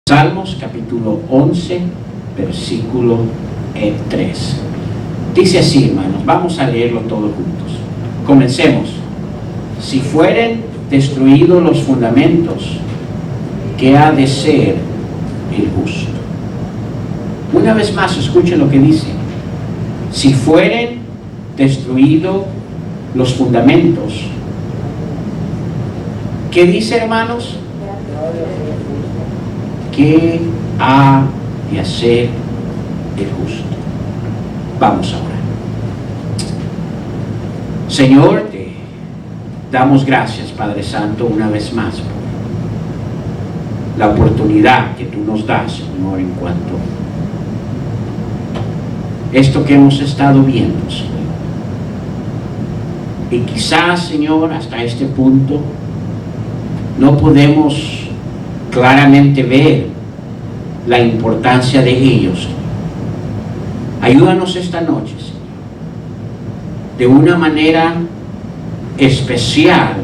Salmos capítulo 11, versículo 3. Dice así, hermanos, vamos a leerlo todos juntos. Comencemos. Si fueren destruidos los fundamentos, ¿qué ha de ser el justo? Una vez más, escuchen lo que dice. Si fueren destruidos los fundamentos, ¿qué dice, hermanos? ¿Qué ha de hacer el justo? Vamos ahora. Señor, te damos gracias, Padre Santo, una vez más por la oportunidad que tú nos das, Señor, en cuanto a esto que hemos estado viendo, Señor. Y quizás, Señor, hasta este punto no podemos claramente ver la importancia de ellos, Señor. Ayúdanos esta noche, Señor, de una manera especial,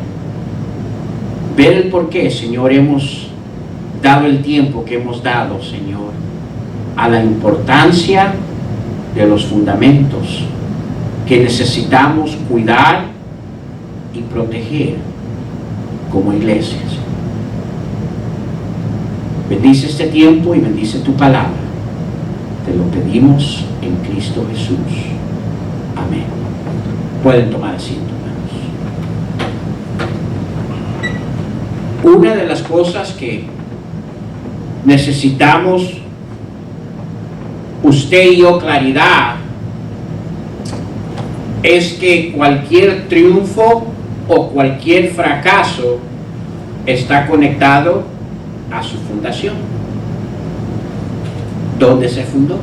ver el por qué, Señor, hemos dado el tiempo que hemos dado, Señor, a la importancia de los fundamentos que necesitamos cuidar y proteger como iglesia, Señor. Bendice este tiempo y bendice tu palabra. Te lo pedimos en Cristo Jesús. Amén. Pueden tomar asiento, hermanos. Una de las cosas que necesitamos, usted y yo, claridad, es que cualquier triunfo o cualquier fracaso está conectado a su fundación. ¿Dónde se fundó?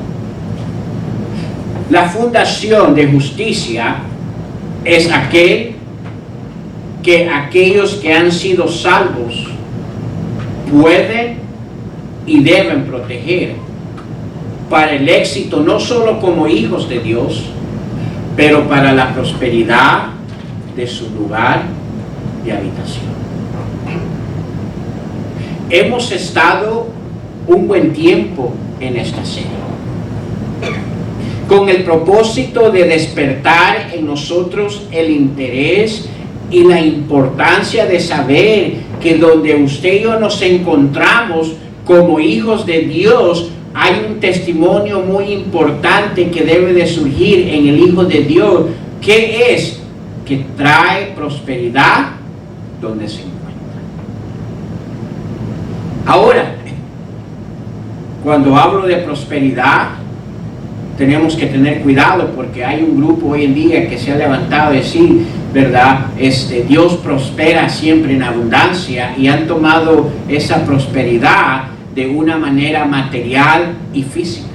La fundación de justicia es aquel que aquellos que han sido salvos pueden y deben proteger para el éxito, no solo como hijos de Dios, pero para la prosperidad de su lugar de habitación. Hemos estado un buen tiempo en esta serie, con el propósito de despertar en nosotros el interés y la importancia de saber que donde usted y yo nos encontramos como hijos de Dios, hay un testimonio muy importante que debe de surgir en el Hijo de Dios, que es que trae prosperidad donde se encuentra. Ahora, cuando hablo de prosperidad, tenemos que tener cuidado porque hay un grupo hoy en día que se ha levantado a decir, ¿verdad? Dios prospera siempre en abundancia, y han tomado esa prosperidad de una manera material y física.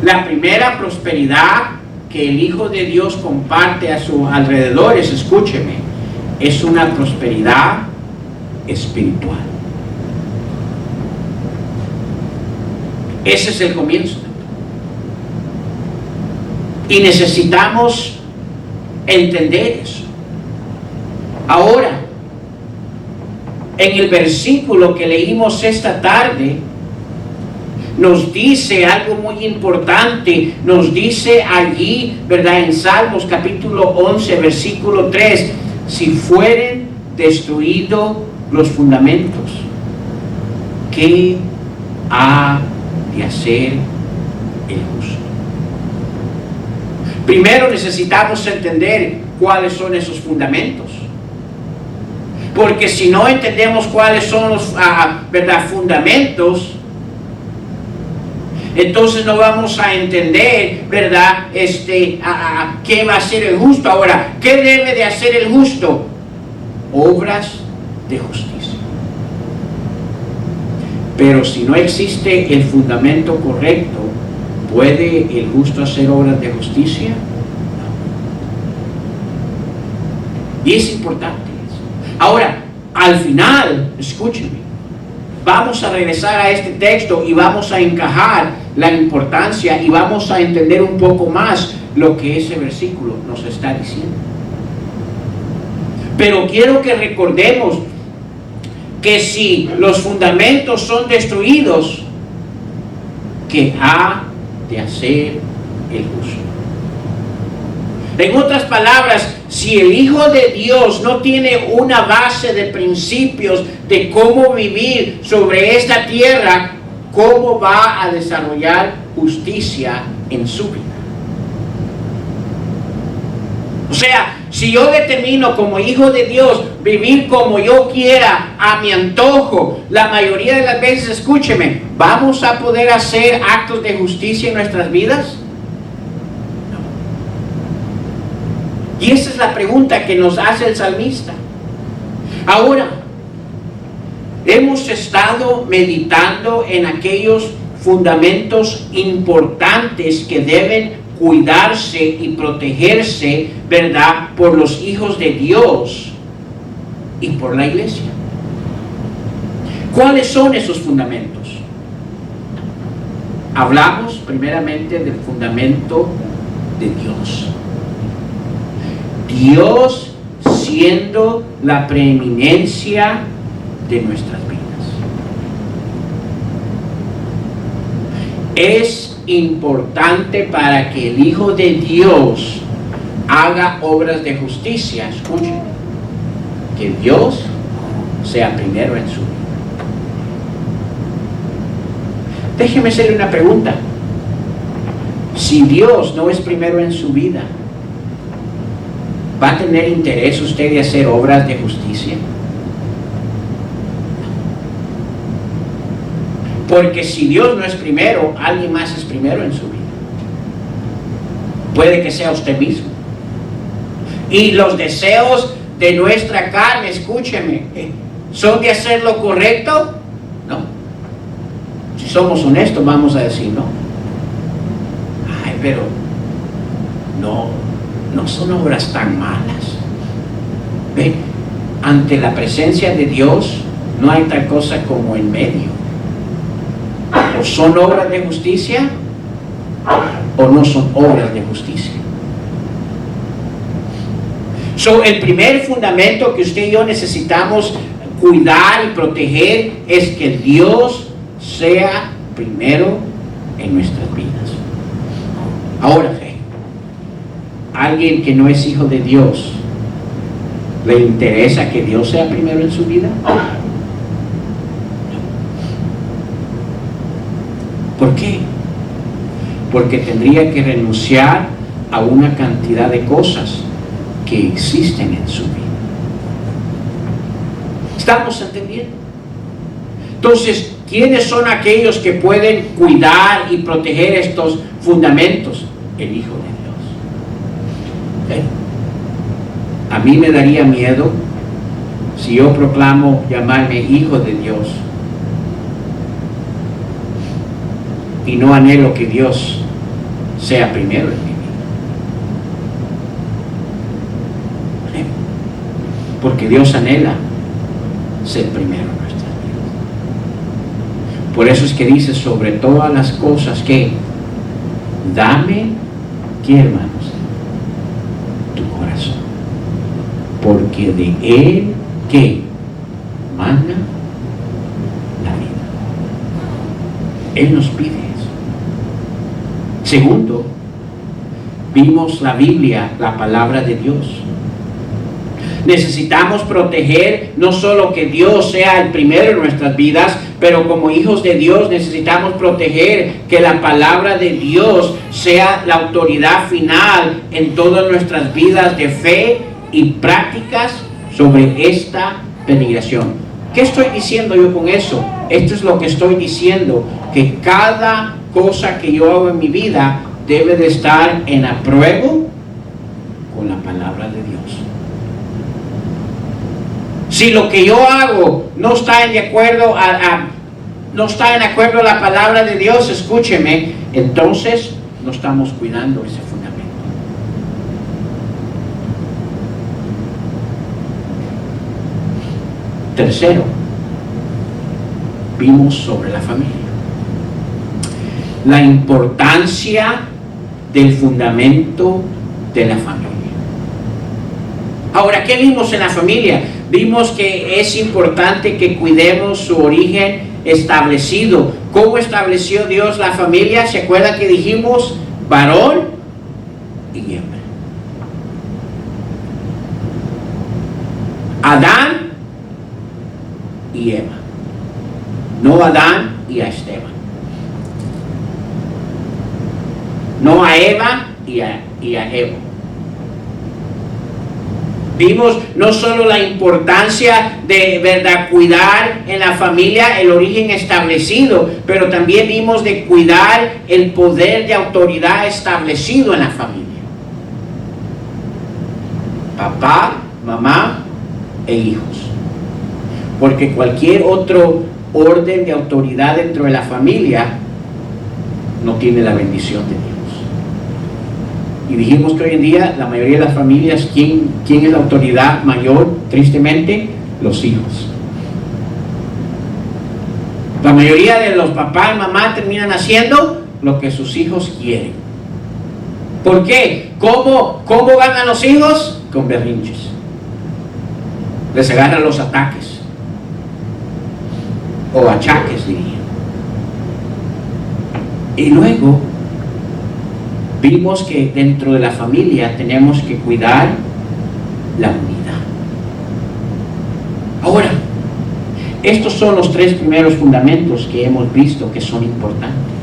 La primera prosperidad que el Hijo de Dios comparte a sus alrededores, escúcheme, es una prosperidad espiritual. Ese es el comienzo. Y necesitamos entender eso. Ahora, en el versículo que leímos esta tarde, nos dice algo muy importante. Nos dice allí, ¿verdad? En Salmos capítulo 11, versículo 3, si fueren destruidos los fundamentos, ¿qué ha de hacer el justo? Primero necesitamos entender cuáles son esos fundamentos, porque si no entendemos cuáles son los fundamentos, entonces no vamos a entender, ¿verdad? ¿Qué va a hacer el justo? Ahora, ¿qué debe de hacer el justo? Obras de justicia. Pero si no existe el fundamento correcto, ¿puede el justo hacer obras de justicia? No. Y es importante eso. Ahora, al final, escúchenme, vamos a regresar a este texto y vamos a encajar la importancia y vamos a entender un poco más lo que ese versículo nos está diciendo. Pero quiero que recordemos que si los fundamentos son destruidos, ¿qué ha de hacer el justo? En otras palabras, si el Hijo de Dios no tiene una base de principios de cómo vivir sobre esta tierra, ¿cómo va a desarrollar justicia en su vida? O sea, si yo determino como hijo de Dios vivir como yo quiera, a mi antojo, la mayoría de las veces, escúcheme, ¿vamos a poder hacer actos de justicia en nuestras vidas? No. Y esa es la pregunta que nos hace el salmista. Ahora, hemos estado meditando en aquellos fundamentos importantes que deben cuidarse y protegerse, ¿verdad?, por los hijos de Dios y por la iglesia. ¿Cuáles son esos fundamentos? Hablamos primeramente del fundamento de Dios. Dios siendo la preeminencia de nuestras vidas. Es importante para que el Hijo de Dios haga obras de justicia, escuchen, que Dios sea primero en su vida. Déjeme hacerle una pregunta. Si Dios no es primero en su vida, ¿va a tener interés usted de hacer obras de justicia? Porque si Dios no es primero, alguien más es primero en su vida. Puede que sea usted mismo. Y los deseos de nuestra carne, escúcheme, ¿son de hacer lo correcto? No. Si somos honestos, vamos a decir no. Ay, pero no son obras tan malas. ¿Ve? Ante la presencia de Dios no hay tal cosa como en medio. O son obras de justicia o no son obras de justicia. El primer fundamento que usted y yo necesitamos cuidar y proteger es que Dios sea primero en nuestras vidas. Ahora, ¿alguien que no es hijo de Dios le interesa que Dios sea primero en su vida? ¿Por qué? Porque tendría que renunciar a una cantidad de cosas que existen en su vida. ¿Estamos entendiendo? Entonces, ¿quiénes son aquellos que pueden cuidar y proteger estos fundamentos? El Hijo de Dios. ¿Okay? A mí me daría miedo si yo proclamo llamarme Hijo de Dios y no anhelo que Dios sea primero en mi vida. Porque Dios anhela ser primero en nuestras vidas. Por eso es que dice sobre todas las cosas que dame, ¿qué, hermanos? Tu corazón. Porque de Él, ¿qué? Mana la vida. Él nos pide eso. Segundo, vimos la Biblia, la palabra de Dios. Necesitamos proteger no solo que Dios sea el primero en nuestras vidas, pero como hijos de Dios necesitamos proteger que la palabra de Dios sea la autoridad final en todas nuestras vidas de fe y prácticas sobre esta peregrinación. ¿Qué estoy diciendo yo con eso? Esto es lo que estoy diciendo, que cada cosa que yo hago en mi vida debe de estar en apruebo con la palabra de Dios. Si lo que yo hago no está en acuerdo a la palabra de Dios, escúcheme, entonces no estamos cuidando ese fundamento. Tercero, vimos sobre la familia. La importancia del fundamento de la familia. Ahora, ¿qué vimos en la familia? vimos que es importante que cuidemos su origen establecido. ¿Cómo estableció Dios la familia? ¿Se acuerdan que dijimos varón y hembra? Adán y Eva, no Adán y a Esteban, no a Eva y a Eva. Vimos no solo la importancia de, ¿verdad?, cuidar en la familia el origen establecido, pero también vimos de cuidar el poder de autoridad establecido en la familia. Papá, mamá e hijos. Porque cualquier otro orden de autoridad dentro de la familia no tiene la bendición de Dios. Y dijimos que hoy en día la mayoría de las familias, ¿quién es la autoridad mayor? Tristemente, los hijos. La mayoría de los papás y mamás terminan haciendo lo que sus hijos quieren. ¿Por qué? ¿Cómo ganan los hijos? Con berrinches. Les agarran los ataques. O achaques, diría. Y luego vimos que dentro de la familia tenemos que cuidar la unidad. Ahora, estos son los 3 primeros fundamentos que hemos visto que son importantes.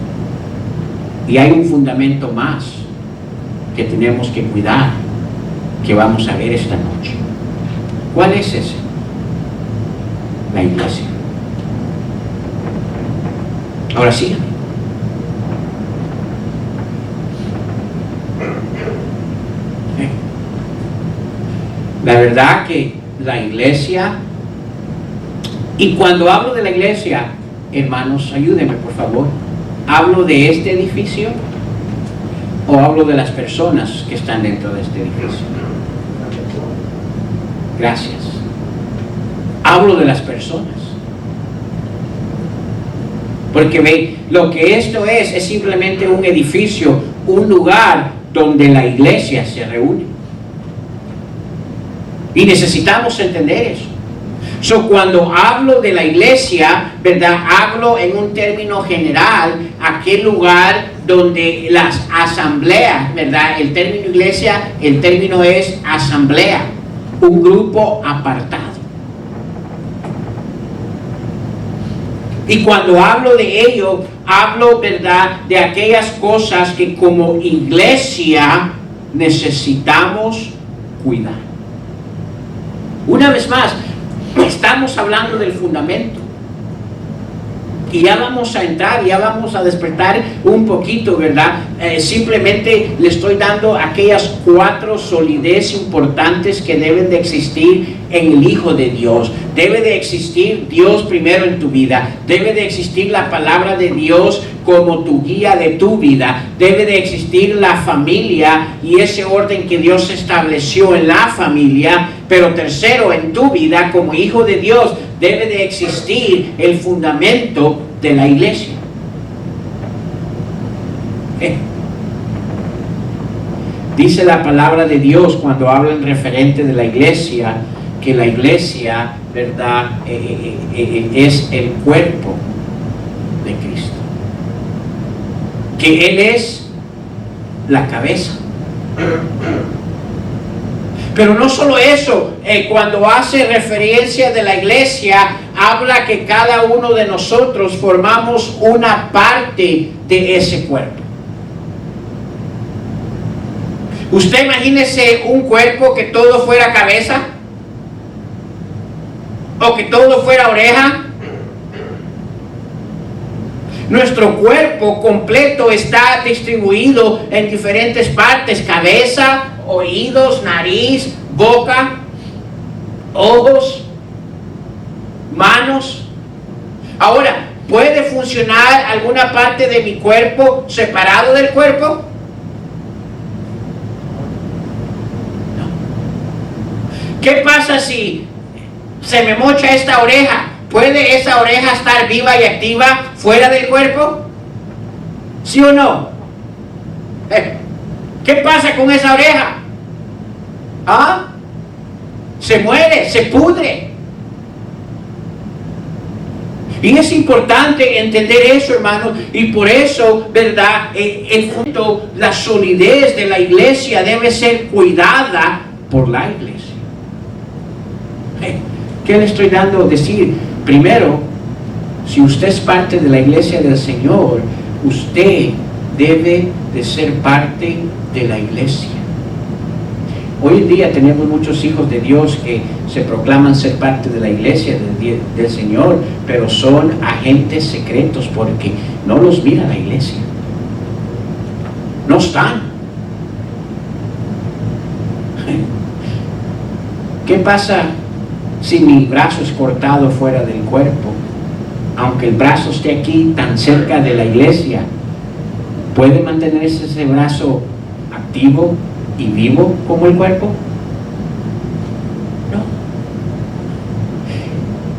Y hay un fundamento más que tenemos que cuidar, que vamos a ver esta noche. ¿Cuál es ese? La iglesia. Ahora sí. La verdad que la iglesia, y cuando hablo de la iglesia, hermanos, ayúdenme por favor, ¿hablo de este edificio o hablo de las personas que están dentro de este edificio? Gracias. Hablo de las personas. Porque ve, lo que esto es simplemente un edificio, un lugar donde la iglesia se reúne. Y necesitamos entender eso. Cuando hablo de la iglesia, ¿verdad?, hablo en un término general, aquel lugar donde las asambleas, ¿verdad? El término iglesia, el término es asamblea, un grupo apartado. Y cuando hablo de ello, hablo, ¿verdad?, de aquellas cosas que como iglesia necesitamos cuidar. Una vez más, estamos hablando del fundamento. Y ya vamos a entrar, ya vamos a despertar un poquito, ¿verdad? Simplemente le estoy dando aquellas 4 solidez importantes que deben de existir en el Hijo de Dios. Debe de existir Dios primero en tu vida. Debe de existir la palabra de Dios como tu guía de tu vida. Debe de existir la familia y ese orden que Dios estableció en la familia. Pero tercero, en tu vida como hijo de Dios, debe de existir el fundamento de la iglesia. Dice la palabra de Dios cuando habla en referente de la iglesia, que la iglesia, ¿verdad?, es el cuerpo de Cristo. Que Él es la cabeza. Pero no solo eso, cuando hace referencia de la iglesia, habla que cada uno de nosotros formamos una parte de ese cuerpo. Usted imagínese un cuerpo que todo fuera cabeza, o que todo fuera oreja. Nuestro cuerpo completo está distribuido en diferentes partes: cabeza, oídos, nariz, boca, ojos, manos. Ahora, ¿puede funcionar alguna parte de mi cuerpo separado del cuerpo? No. ¿Qué pasa si se me mocha esta oreja? ¿Puede esa oreja estar viva y activa fuera del cuerpo? ¿Sí o no? ¿Qué pasa con esa oreja? ¿Ah? se muere, se pudre. Y es importante entender eso, hermanos, y por eso, ¿verdad? La solidez de la iglesia debe ser cuidada por la iglesia. ¿Qué le estoy dando a decir? Primero, si usted es parte de la iglesia del Señor, usted debe de ser parte de la iglesia. Hoy en día tenemos muchos hijos de Dios que se proclaman ser parte de la iglesia del Señor, pero son agentes secretos porque no los mira la iglesia. No están. ¿Qué pasa si mi brazo es cortado fuera del cuerpo? Aunque el brazo esté aquí tan cerca de la iglesia, ¿puede mantenerse ese brazo activo y vivo como el cuerpo? No.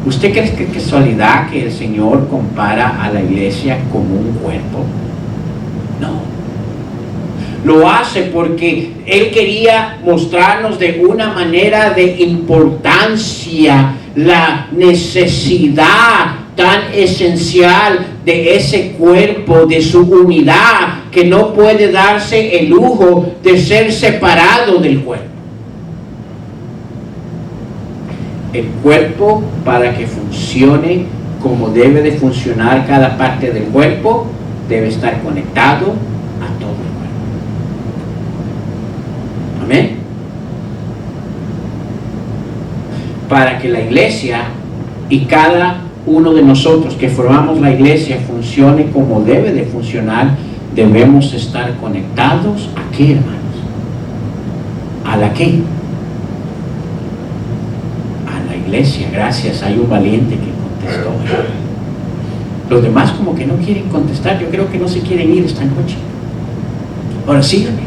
¿Usted cree que es casualidad que el Señor compara a la iglesia como un cuerpo? No. Lo hace porque Él quería mostrarnos de una manera de importancia la necesidad tan esencial de ese cuerpo, de su unidad, que no puede darse el lujo de ser separado del cuerpo. El cuerpo, para que funcione como debe de funcionar cada parte del cuerpo, debe estar conectado a todo el cuerpo. Amén. Para que la iglesia y cada uno de nosotros que formamos la iglesia funcione como debe de funcionar, debemos estar conectados ¿a qué, hermanos? ¿A la qué? A la iglesia. Gracias, hay un valiente que contestó. Los demás como que no quieren contestar. Yo creo que no se quieren ir esta noche. Ahora síganme.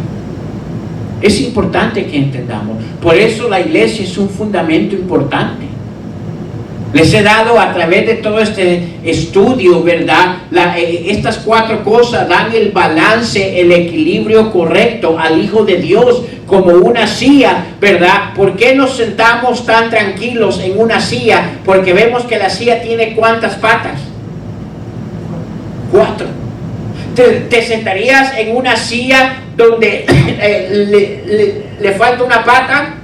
Es importante que entendamos. Por eso la iglesia es un fundamento importante. Les he dado a través de todo este estudio, ¿verdad? Estas 4 cosas dan el balance, el equilibrio correcto al Hijo de Dios como una silla, ¿verdad? ¿Por qué nos sentamos tan tranquilos en una silla? Porque vemos que la silla tiene ¿cuántas patas? 4. ¿Te sentarías en una silla donde le falta una pata?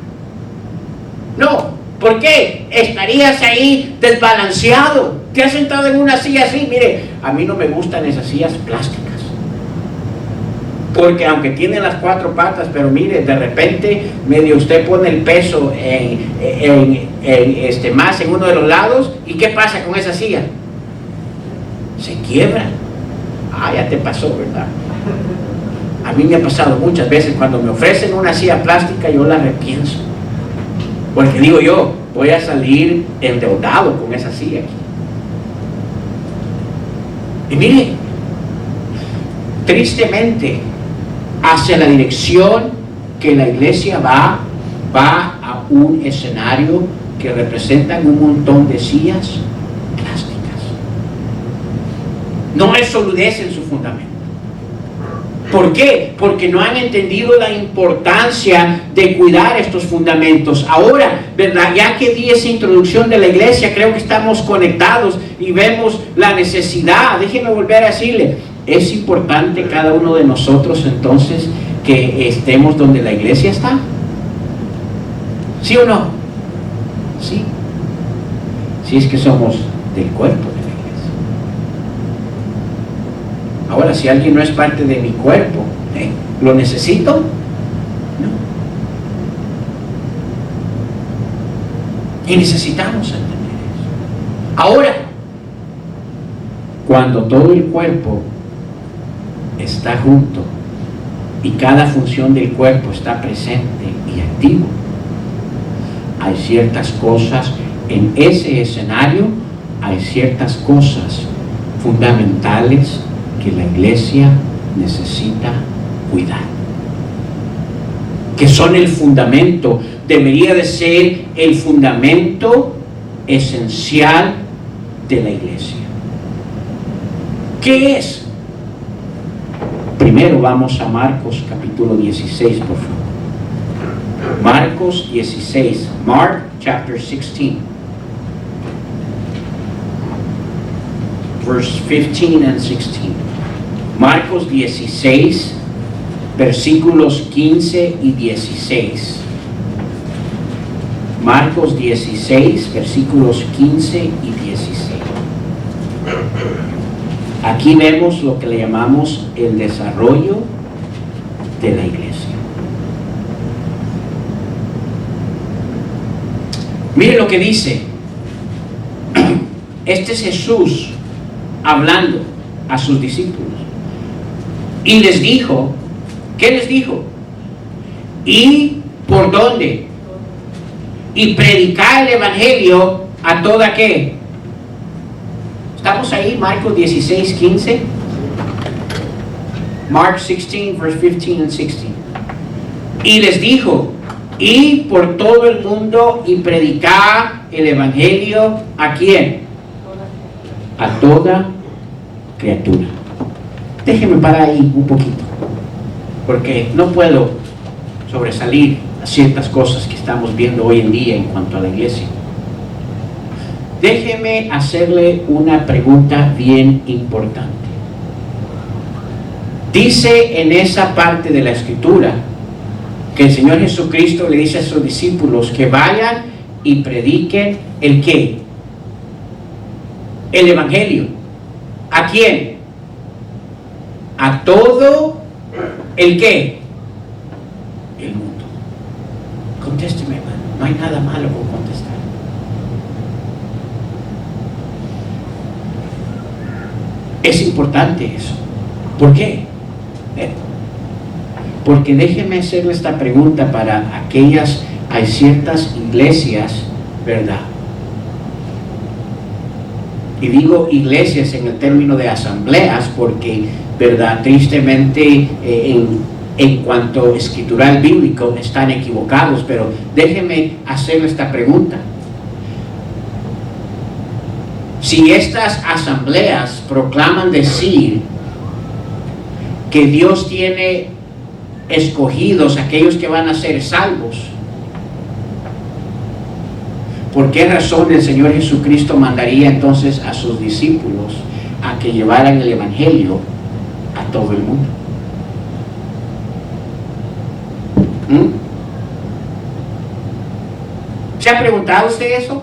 No. ¿Por qué? Estarías ahí desbalanceado. ¿Te has sentado en una silla así? Mire, a mí no me gustan esas sillas plásticas. Porque aunque tienen las 4 patas, pero mire, de repente medio usted pone el peso más en uno de los lados. ¿Y qué pasa con esa silla? Se quiebra. Ya te pasó, ¿verdad? A mí me ha pasado muchas veces cuando me ofrecen una silla plástica, yo la repienso. Porque digo yo, voy a salir endeudado con esa silla. Y mire, tristemente, hacia la dirección que la iglesia va a un escenario que representan un montón de sillas plásticas. No hay solidez en su fundamento. ¿Por qué? Porque no han entendido la importancia de cuidar estos fundamentos. Ahora, ¿verdad? Ya que di esa introducción de la iglesia, creo que estamos conectados y vemos la necesidad. Déjenme volver a decirle, es importante cada uno de nosotros entonces que estemos donde la iglesia está. ¿Sí o no? Sí. Si es que somos del cuerpo. Ahora, si alguien no es parte de mi cuerpo, ¿lo necesito? No. Y necesitamos entender eso. Ahora, cuando todo el cuerpo está junto y cada función del cuerpo está presente y activo, hay ciertas cosas en ese escenario, hay ciertas cosas fundamentales que la iglesia necesita cuidar, que son el fundamento, debería de ser el fundamento esencial de la iglesia. ¿Qué es? Primero vamos a Marcos capítulo 16, por favor. Marcos 16. Mark chapter 16. Verse 15 and 16. Marcos 16, versículos 15 y 16. Marcos 16, versículos 15 y 16. Aquí vemos lo que le llamamos el desarrollo de la iglesia. Mire lo que dice. Este es Jesús hablando a sus discípulos. Y les dijo, ¿qué les dijo? ¿Y por dónde? Y predicar el evangelio a toda qué. ¿Estamos ahí? Marcos 16, 15. Mark 16, verse 15 and 16. Y les dijo, y por todo el mundo y predicar el evangelio ¿a quién? A toda criatura. Déjenme parar ahí un poquito, porque no puedo sobresalir a ciertas cosas que estamos viendo hoy en día en cuanto a la iglesia. Déjeme hacerle una pregunta bien importante. Dice en esa parte de la escritura que el Señor Jesucristo le dice a sus discípulos que vayan y prediquen ¿el qué? El evangelio. ¿A quién? A todo ¿el qué? El mundo. Contésteme, hermano. No hay nada malo con contestar. Es importante eso. ¿Por qué? Porque déjeme hacerle esta pregunta para aquellas, hay ciertas iglesias, ¿verdad? Y digo iglesias en el término de asambleas porque, ¿verdad? Tristemente, en cuanto a escritural bíblico están equivocados, pero déjeme hacerle esta pregunta. Si estas asambleas proclaman decir que Dios tiene escogidos aquellos que van a ser salvos, ¿por qué razón el Señor Jesucristo mandaría entonces a sus discípulos a que llevaran el evangelio a todo el mundo? ¿Se ha preguntado usted eso?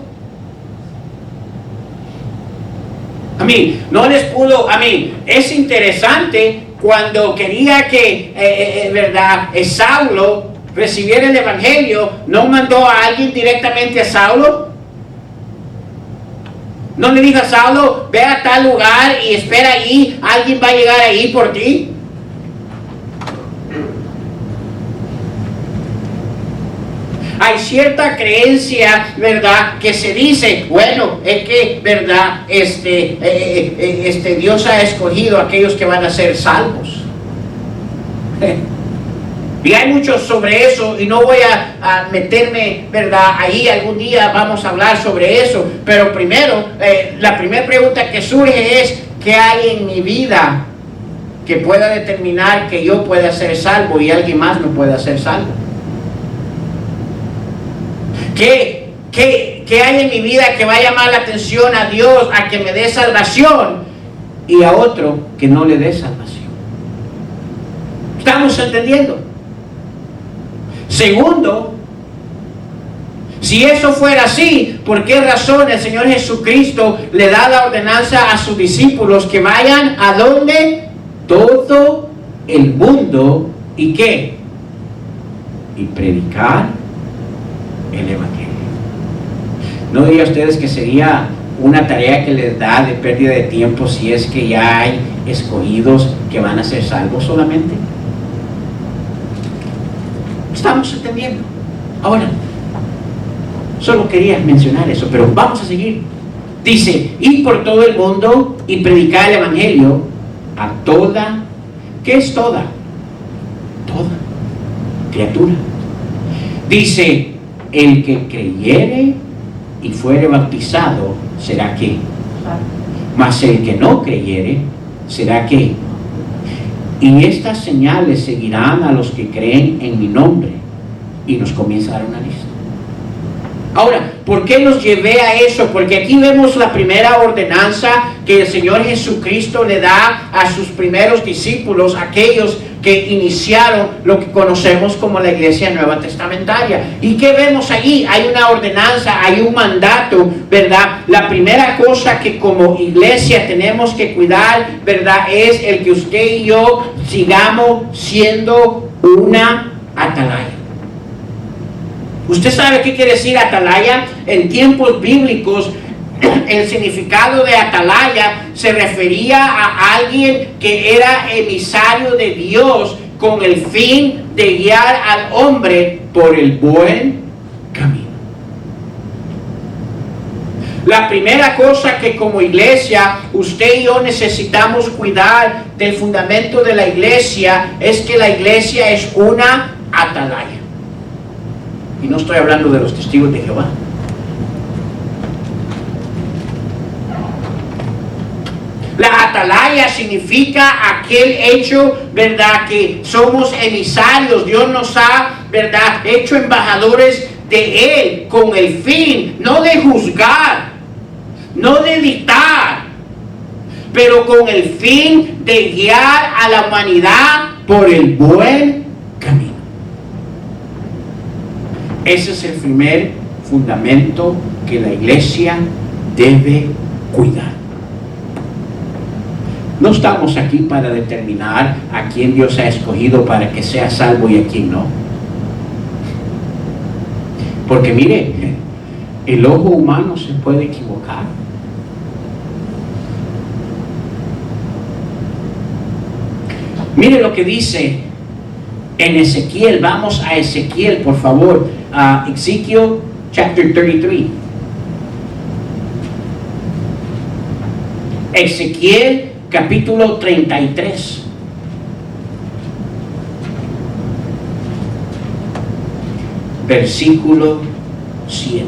No les pudo, es interesante cuando quería que, ¿verdad? Saulo recibiera el evangelio, ¿no mandó a alguien directamente a Saulo? ¿No le dijo a Saulo, ve a tal lugar y espera allí, alguien va a llegar ahí por ti? Hay cierta creencia, ¿verdad?, que se dice, bueno, es que, ¿verdad?, Dios ha escogido a aquellos que van a ser salvos. Y hay mucho sobre eso, y no voy a meterme, ¿verdad?, ahí algún día vamos a hablar sobre eso. Pero primero, la primera pregunta que surge es, ¿qué hay en mi vida que pueda determinar que yo pueda ser salvo y alguien más no pueda ser salvo? ¿Qué hay en mi vida que va a llamar la atención a Dios a que me dé salvación y a otro que no le dé salvación? ¿Estamos entendiendo? Segundo, si eso fuera así, ¿por qué razón el Señor Jesucristo le da la ordenanza a sus discípulos que vayan a donde? Todo el mundo. ¿Y qué? Y predicar el evangelio. ¿No diría ustedes que sería una tarea que les da de pérdida de tiempo si es que ya hay escogidos que van a ser salvos solamente? ¿Estamos entendiendo? Ahora, solo quería mencionar eso, pero vamos a seguir. Dice, ir por todo el mundo y predicar el evangelio a toda, ¿qué es toda? Toda criatura. Dice, el que creyere y fuere bautizado será ¿qué? Mas el que no creyere será ¿qué? Y estas señales seguirán a los que creen en mi nombre. y nos comienza a dar una lista. Ahora, ¿por qué los llevé a eso? Porque aquí vemos la primera ordenanza que el Señor Jesucristo le da a sus primeros discípulos, aquellos que iniciaron lo que conocemos como la Iglesia Nueva Testamentaria. ¿Y qué vemos allí? Hay una ordenanza, hay un mandato, ¿verdad? La primera cosa que como iglesia tenemos que cuidar, ¿verdad? Es el que usted y yo sigamos siendo una atalaya. ¿Usted sabe qué quiere decir atalaya? En tiempos bíblicos, el significado de atalaya se refería a alguien que era emisario de Dios con el fin de guiar al hombre por el buen camino. La primera cosa que como iglesia usted y yo necesitamos cuidar del fundamento de la iglesia es que la iglesia es una atalaya. Y no estoy hablando de los testigos de Jehová. La atalaya significa aquel hecho, ¿verdad? Que somos emisarios. Dios nos ha, ¿verdad?, hecho embajadores de Él con el fin, no de juzgar, no de dictar, pero con el fin de guiar a la humanidad por el buen camino. Ese es el primer fundamento que la iglesia debe cuidar. No estamos aquí para determinar a quién Dios ha escogido para que sea salvo y a quién no. Porque mire, el ojo humano se puede equivocar. Mire lo que dice en Ezequiel. Vamos a Ezequiel, por favor. Ezekiel chapter 33. Ezequiel capítulo 33. Versículo 7.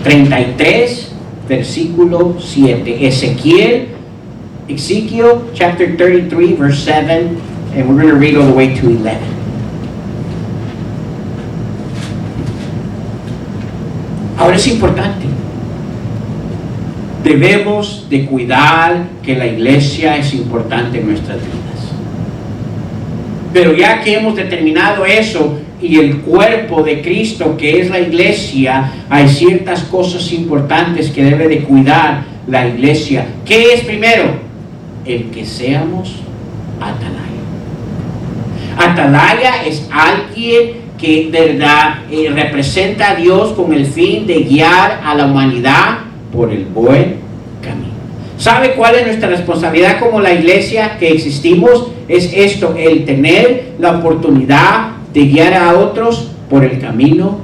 33, versículo 7. Ezekiel chapter 33, verse 7, and we're going to read all the way to 11. Ahora es importante. Debemos de cuidar que la iglesia es importante en nuestras vidas. Pero ya que hemos determinado eso y el cuerpo de Cristo que es la iglesia, hay ciertas cosas importantes que debe de cuidar la iglesia. ¿Qué es primero? El que seamos atalaya. Atalaya es alguien que verdad representa a Dios con el fin de guiar a la humanidad por el buen camino. ¿Sabe cuál es nuestra responsabilidad como la iglesia que existimos? Es esto, el tener la oportunidad de guiar a otros por el camino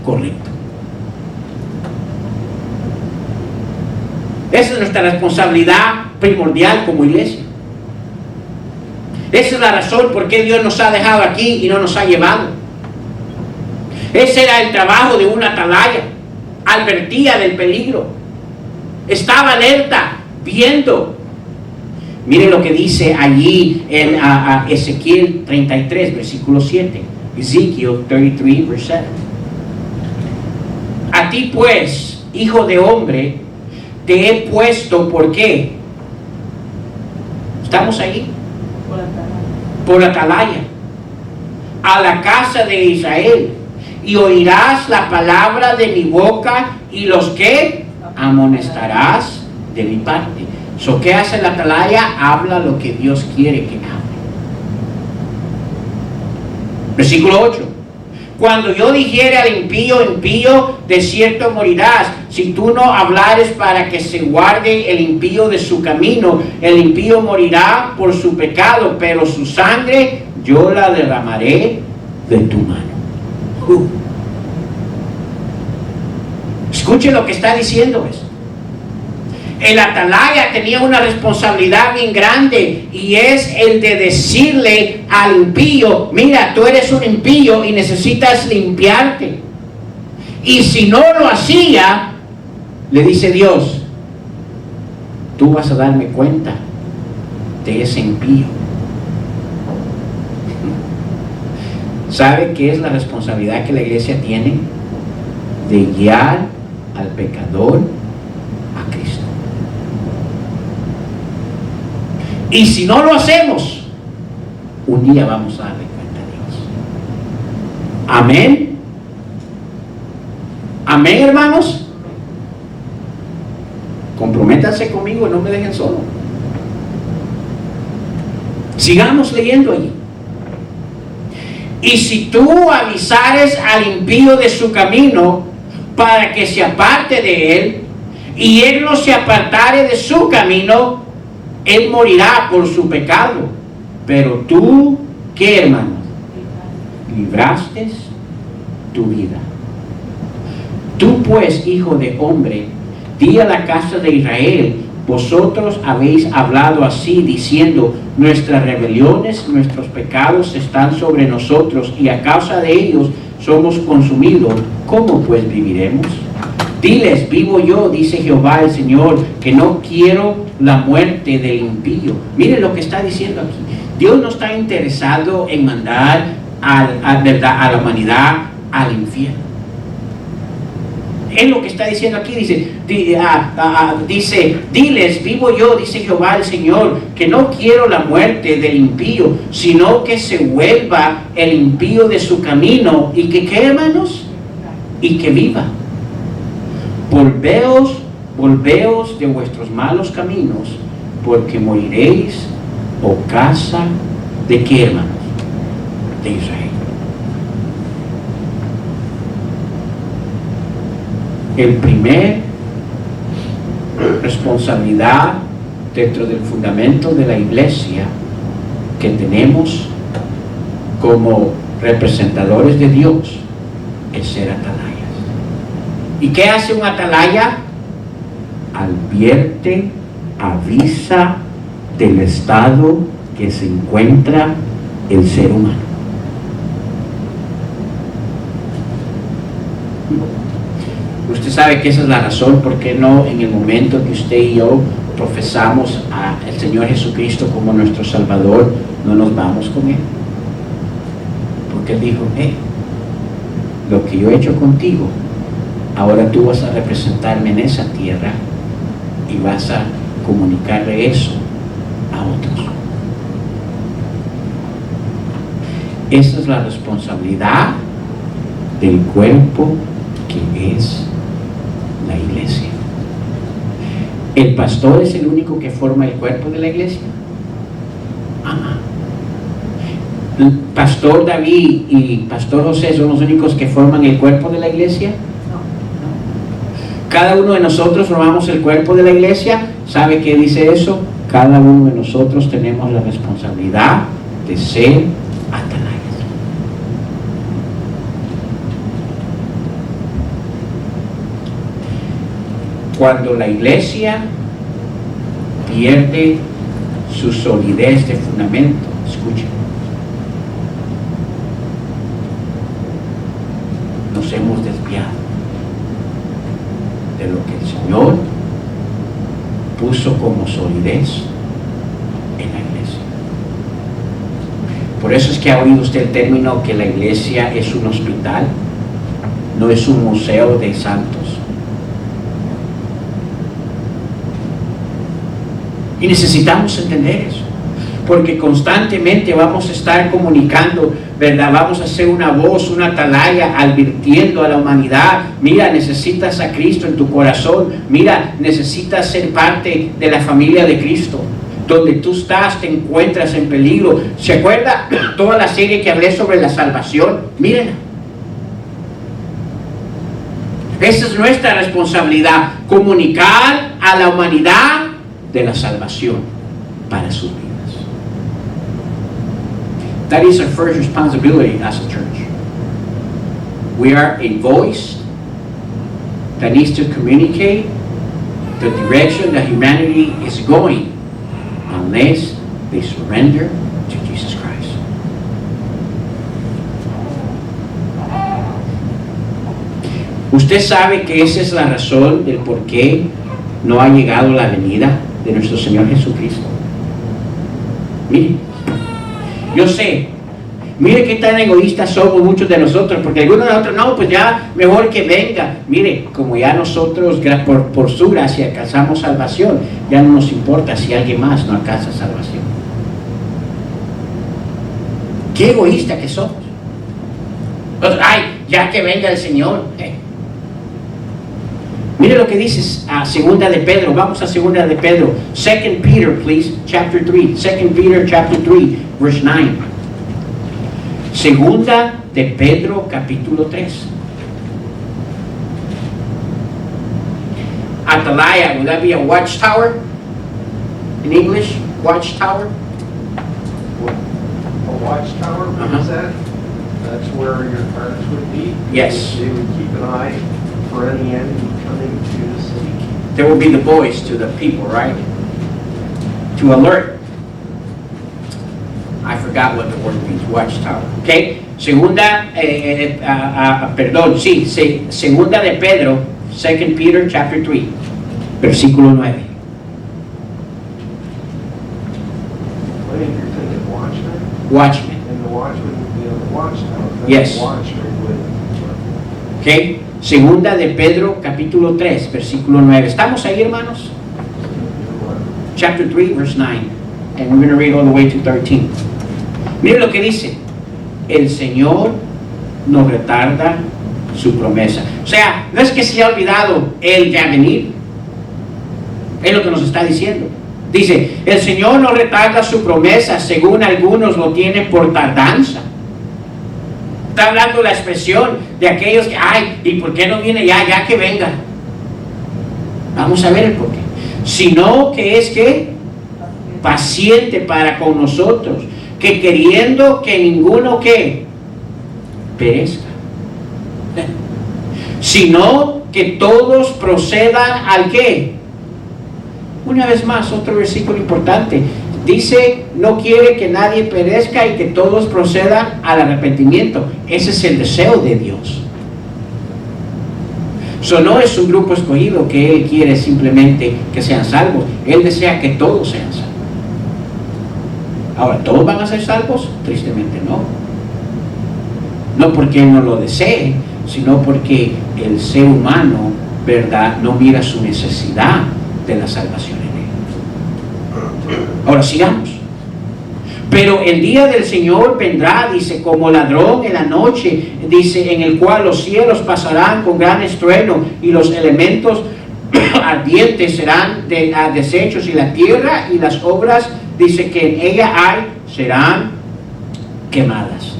correcto. Esa es nuestra responsabilidad primordial como iglesia. Esa es la razón por qué Dios nos ha dejado aquí y no nos ha llevado. Ese era el trabajo de una atalaya. Advertía del peligro. Estaba alerta, viendo. Miren lo que dice allí en Ezequiel 33, versículo 7. Ezekiel 33, verse 7. A ti pues, hijo de hombre, te he puesto, ¿por qué? ¿Estamos ahí? Por atalaya. A la casa de Israel. Y oirás la palabra de mi boca y los que amonestarás de mi parte. So, ¿qué hace la atalaya? Habla lo que Dios quiere que hable. Versículo 8. Cuando yo dijere al impío, impío, de cierto morirás. Si tú no hablares para que se guarde el impío de su camino, el impío morirá por su pecado, pero su sangre yo la derramaré de tu mano. Escuche lo que está diciendo eso. El atalaya tenía una responsabilidad bien grande y es el de decirle al impío: mira, tú eres un impío y necesitas limpiarte. Y si no lo hacía, le dice Dios: tú vas a darme cuenta de ese impío. ¿Sabe qué es la responsabilidad que la iglesia tiene? De guiar al pecador a Cristo. Y si no lo hacemos, un día vamos a darle cuenta a Dios. Amén. Amén, hermanos. Comprométanse conmigo y no me dejen solo. Sigamos leyendo allí. Y si tú avisares al impío de su camino para que se aparte de él, y él no se apartare de su camino, él morirá por su pecado. Pero tú, ¿qué, hermano? Libraste tu vida. Tú pues, hijo de hombre, di a la casa de Israel: vosotros habéis hablado así, diciendo: nuestras rebeliones, nuestros pecados están sobre nosotros, y a causa de ellos somos consumidos. ¿Cómo pues viviremos? Diles: vivo yo, dice Jehová el Señor, que no quiero la muerte del impío. Miren lo que está diciendo aquí. Dios no está interesado en mandar a la humanidad al infierno. Es lo que está diciendo aquí. Dice: diles, vivo yo, dice Jehová el Señor, que no quiero la muerte del impío, sino que se vuelva el impío de su camino, y que, ¿qué, hermanos? Y que viva. Volveos de vuestros malos caminos, porque moriréis, oh casa de, ¿qué, hermanos? De Israel. El primer responsabilidad dentro del fundamento de la iglesia que tenemos como representadores de Dios es ser atalayas. ¿Y qué hace un atalaya? Advierte, avisa del estado que se encuentra el ser humano. Usted sabe que esa es la razón por qué no, en el momento que usted y yo profesamos al Señor Jesucristo como nuestro Salvador, no nos vamos con Él. Porque Él dijo: lo que yo he hecho contigo, ahora tú vas a representarme en esa tierra y vas a comunicarle eso a otros. Esa es la responsabilidad del cuerpo que es la iglesia. ¿El pastor es el único que forma el cuerpo de la iglesia? ¿El pastor David y pastor José son los únicos que forman el cuerpo de la iglesia? Cada uno de nosotros formamos el cuerpo de la iglesia. ¿Sabe qué dice eso? Cada uno de nosotros tenemos la responsabilidad de ser atalayas. Cuando la iglesia pierde su solidez de fundamento, escuchen, nos hemos desviado de lo que el Señor puso como solidez en la iglesia. Por eso es que ha oído usted el término que la iglesia es un hospital, no es un museo de santos. Y necesitamos entender eso, porque constantemente vamos a estar comunicando, ¿verdad? Vamos a ser una voz, una atalaya, advirtiendo a la humanidad: mira, necesitas a Cristo en tu corazón, mira, necesitas ser parte de la familia de Cristo. Donde tú estás, te encuentras en peligro. ¿Se acuerda toda la serie que hablé sobre la salvación? Mírenla. Esa es nuestra responsabilidad, comunicar a la humanidad de la salvación para sus vidas. That is our first responsibility as a church. We are a voice that needs to communicate the direction that humanity is going unless they surrender to Jesus Christ. Usted sabe que esa es la razón del por qué no ha llegado la venida de nuestro Señor Jesucristo. Mire, yo sé Mire qué tan egoístas somos muchos de nosotros, porque algunos de nosotros, no, pues ya mejor que venga. Mire, como ya nosotros por su gracia alcanzamos salvación, ya no nos importa si alguien más no alcanza salvación. Qué egoísta que somos. Ay, ya que venga el Señor. Mire lo que dice a segunda de Pedro. Vamos a segunda de Pedro. 2 Peter, please, chapter 3. 2 Peter, chapter 3, verse 9. Segunda de Pedro, capítulo 3. Atalaya, would that be a watchtower? In English, watchtower? A watchtower, what is that? That's where your guards would be? Yes. They would keep an eye for any enemy coming to the city. There will be the voice to the people, right? To alert. I forgot what the word means, watchtower. Okay? Segunda, perdón, sí, segunda de Pedro, 2 Peter chapter 3, versículo 9. I think you're thinking watchman, Watchmen. and the watchman would be on the watchtower. Then Yes. the watchman would. Okay? Segunda de Pedro capítulo 3, versículo 9. ¿Estamos ahí, hermanos? Chapter 3, verse 9. And we're going to read all the way to 13. Miren lo que dice. El Señor no retarda su promesa. O sea, no es que se haya olvidado Él ya venir. Es lo que nos está diciendo. Dice, el Señor no retarda su promesa, según algunos lo tienen por tardanza. Está hablando la expresión de aquellos que, ay, ¿y por qué no viene ya? Ya que venga. Vamos a ver el porqué. Sino que es que paciente para con nosotros, que queriendo que ninguno que perezca, sino que todos procedan al qué. Una vez más, otro versículo importante. Dice, no quiere que nadie perezca y que todos procedan al arrepentimiento. Ese es el deseo de Dios. No es un grupo escogido que Él quiere simplemente que sean salvos. Él desea que todos sean salvos. Ahora, ¿todos van a ser salvos? Tristemente no. No porque Él no lo desee, sino porque el ser humano, ¿verdad?, no mira su necesidad de la salvación en Él. Ahora sigamos. Pero el día del Señor vendrá, dice, como ladrón en la noche, dice, en el cual los cielos pasarán con gran estruendo y los elementos ardientes serán deshechos y la tierra y las obras, dice, que en ella hay, serán quemadas.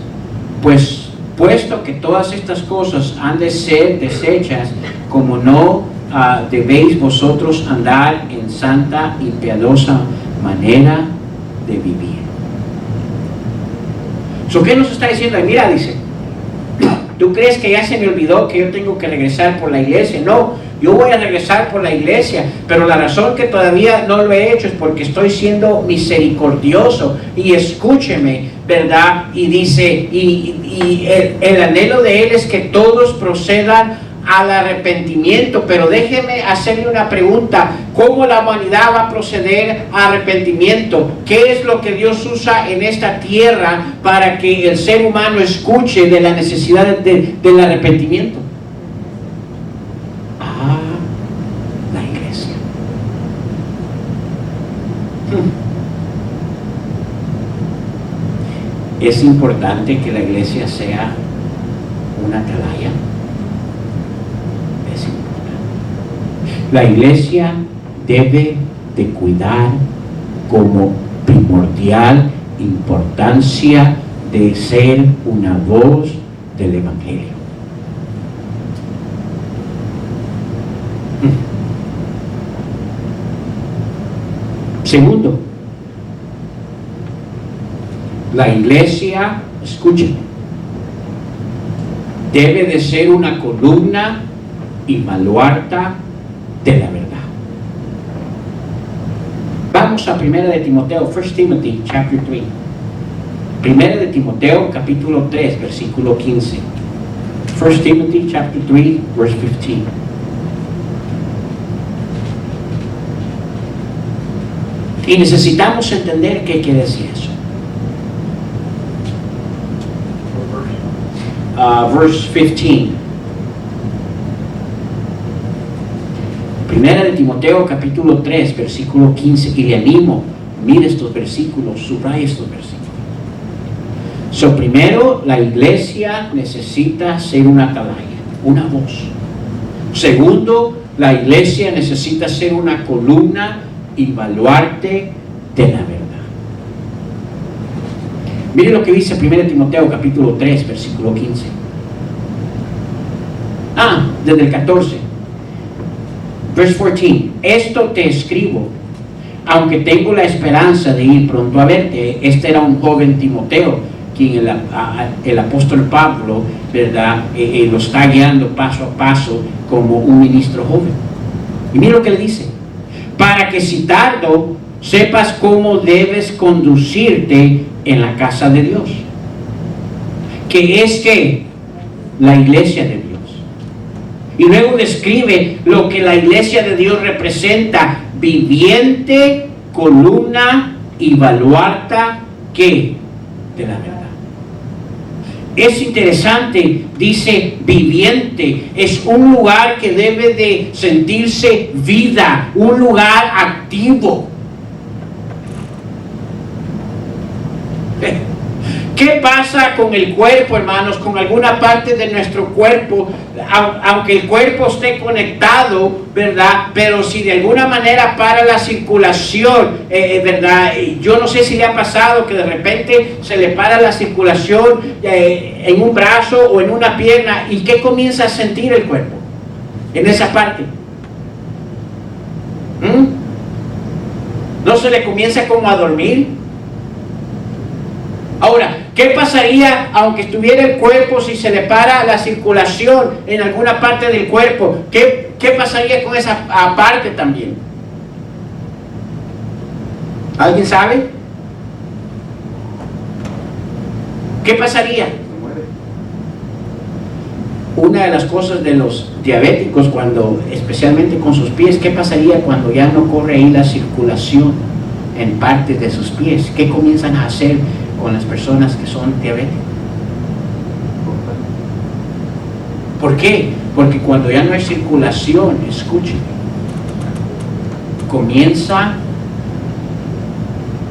Pues, puesto que todas estas cosas han de ser deshechas, como no debéis vosotros andar en santa y piadosa manera de vivir. ¿Qué nos está diciendo? Mira, dice, ¿tú crees que ya se me olvidó que yo tengo que regresar por la iglesia? No, yo voy a regresar por la iglesia, pero la razón que todavía no lo he hecho es porque estoy siendo misericordioso. Y escúcheme, ¿verdad? Y dice, y el anhelo de Él es que todos procedan al arrepentimiento. Pero déjeme hacerle una pregunta: ¿cómo la humanidad va a proceder al arrepentimiento? ¿Qué es lo que Dios usa en esta tierra para que el ser humano escuche de la necesidad del arrepentimiento? La iglesia. Es importante que la iglesia sea una atalaya. La iglesia debe de cuidar como primordial importancia de ser una voz del Evangelio. Segundo, la iglesia, escuchen, debe de ser una columna y baluarte de la verdad. Vamos a 1 de Timoteo, 1 Timothy chapter 3. 1 de Timoteo capítulo 3, versículo 15. 1 Timothy chapter 3, verse 15. Y necesitamos entender qué quiere decir eso. verse 15. Primera de Timoteo capítulo 3, versículo 15. Y le animo, mire estos versículos, subraya estos versículos. So, primero, la iglesia necesita ser una atalaya, una voz. Segundo, la iglesia necesita ser una columna y baluarte de la verdad. Mire lo que dice 1 Timoteo capítulo 3, versículo 15. Desde el 14. Verse 14. Esto te escribo, aunque tengo la esperanza de ir pronto a verte. Este era un joven Timoteo, quien el apóstol Pablo, ¿verdad? Lo está guiando paso a paso como un ministro joven. Y mira lo que le dice: para que si tardo, sepas cómo debes conducirte en la casa de Dios, que es que la iglesia de Dios. Y luego describe lo que la iglesia de Dios representa: viviente, columna y baluarte ¿qué? De la verdad. Es interesante, dice viviente, es un lugar que debe de sentirse vida, un lugar activo. ¿Qué pasa con el cuerpo, hermanos? Con alguna parte de nuestro cuerpo, aunque el cuerpo esté conectado, ¿verdad? Pero si de alguna manera para la circulación, ¿verdad? Yo no sé si le ha pasado que de repente se le para la circulación en un brazo o en una pierna, ¿y qué comienza a sentir el cuerpo en esa parte? ¿No se le comienza como a dormir? Ahora, ¿qué pasaría aunque estuviera el cuerpo si se le para la circulación en alguna parte del cuerpo? ¿Qué pasaría con esa parte también? ¿Alguien sabe? ¿Qué pasaría? Una de las cosas de los diabéticos, especialmente con sus pies, ¿qué pasaría cuando ya no corre ahí la circulación en partes de sus pies? ¿Qué comienzan a hacer con las personas que son diabéticas? ¿Por qué? Porque cuando ya no hay circulación, escuchen, comienza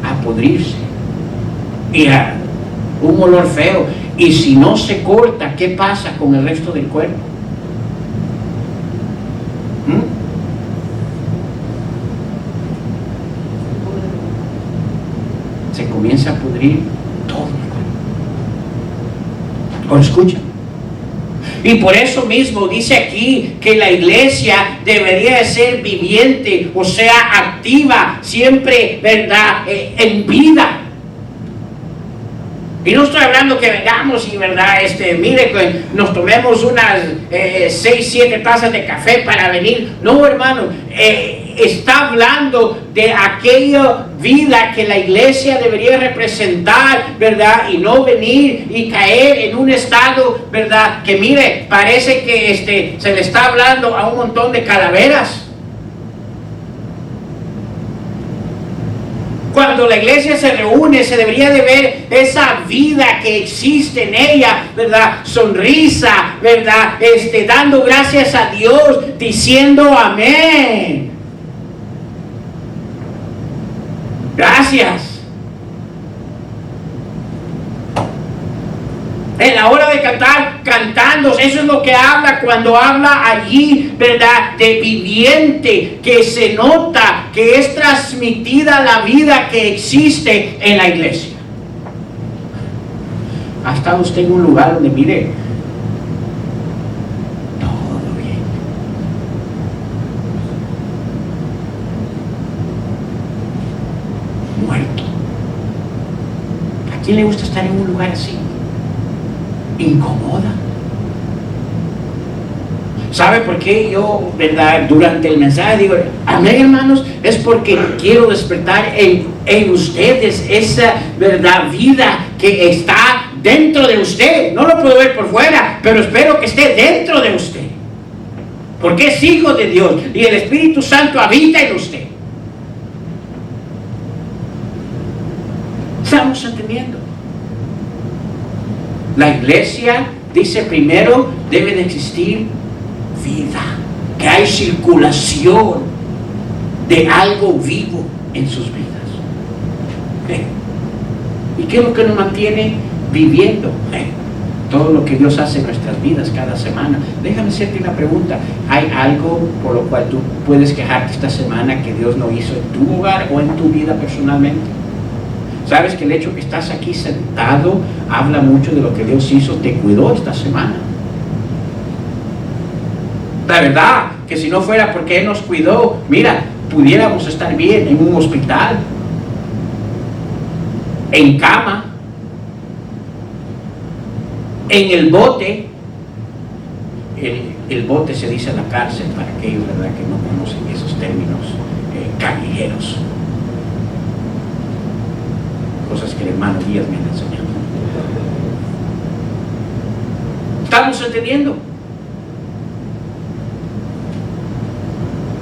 a podrirse y a un olor feo. Y si no se corta, ¿qué pasa con el resto del cuerpo? Se comienza a pudrir todo el cuerpo. ¿O escuchan? Y por eso mismo dice aquí que la iglesia debería de ser viviente, o sea, activa, siempre, ¿verdad? En vida. Y no estoy hablando que vengamos y, ¿verdad? Mire, que nos tomemos unas 6, 7 tazas de café para venir. No, hermano, está hablando de aquella vida que la iglesia debería representar, ¿verdad? Y no venir y caer en un estado, ¿verdad? Que mire, parece que se le está hablando a un montón de calaveras. Cuando la iglesia se reúne, se debería de ver esa vida que existe en ella, ¿verdad? Sonrisa, ¿verdad? Dando gracias a Dios, diciendo amén. Gracias. En la hora de cantar, cantando. Eso es lo que habla cuando habla allí, ¿verdad? De viviente, que se nota que es transmitida la vida que existe en la iglesia. ¿Ha estado usted en un lugar donde mire todo bien? Muerto. ¿A quién le gusta estar en un lugar así? Incomoda. ¿Sabe por qué yo, verdad, durante el mensaje digo amén, hermanos? Es porque quiero despertar en ustedes esa, verdad, vida que está dentro de usted. No lo puedo ver por fuera, pero espero que esté dentro de usted, porque es hijo de Dios y el Espíritu Santo habita en usted. ¿Estamos entendiendo? La iglesia Dice, primero debe de existir vida, que hay circulación de algo vivo en sus vidas. ¿Y qué es lo que nos mantiene viviendo? Todo lo que Dios hace en nuestras vidas cada semana. Déjame hacerte una pregunta. ¿Hay algo por lo cual tú puedes quejarte esta semana que Dios no hizo en tu hogar o en tu vida personalmente? ¿Sabes que el hecho que estás aquí sentado habla mucho de lo que Dios hizo, te cuidó esta semana? La verdad, que si no fuera porque Él nos cuidó, mira, pudiéramos estar bien en un hospital, en cama, en el bote. El bote se dice la cárcel para aquellos, ¿verdad?, que no conocen esos términos callejeros. Cosas que el hermano Díaz me ha enseñado. ¿Estamos entendiendo?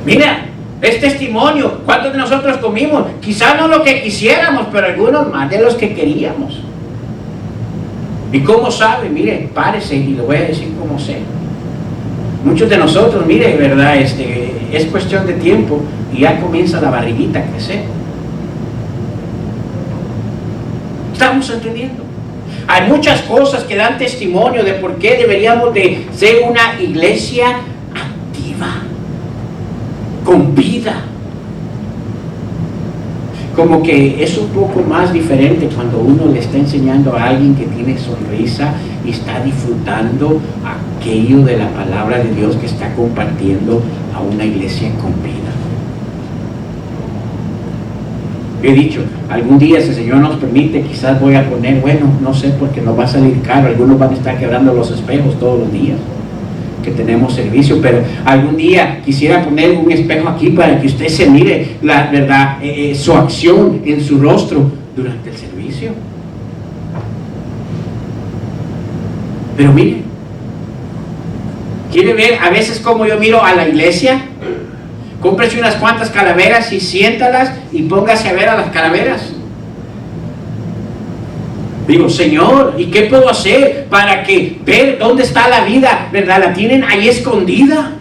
Mira, es testimonio. ¿Cuántos de nosotros comimos? Quizás no lo que quisiéramos, pero algunos más de los que queríamos. ¿Y cómo sabe? Mire, párese y lo voy a decir como sé. Muchos de nosotros, mire, ¿verdad? Es cuestión de tiempo y ya comienza la barriguita a crecer. ¿Estamos entendiendo? Hay muchas cosas que dan testimonio de por qué deberíamos de ser una iglesia activa, con vida. Como que es un poco más diferente cuando uno le está enseñando a alguien que tiene sonrisa y está disfrutando aquello de la palabra de Dios que está compartiendo a una iglesia con vida. He dicho, algún día si el Señor nos permite, quizás voy a poner, bueno, no sé, porque nos va a salir caro, algunos van a estar quebrando los espejos todos los días que tenemos servicio, pero algún día quisiera poner un espejo aquí para que usted se mire la verdad, su acción en su rostro durante el servicio. Pero mire, ¿quiere ver a veces cómo yo miro a la iglesia? Cómprese unas cuantas calaveras y siéntalas y póngase a ver a las calaveras. Digo, Señor, ¿y qué puedo hacer para que ver dónde está la vida? ¿Verdad? La tienen ahí escondida.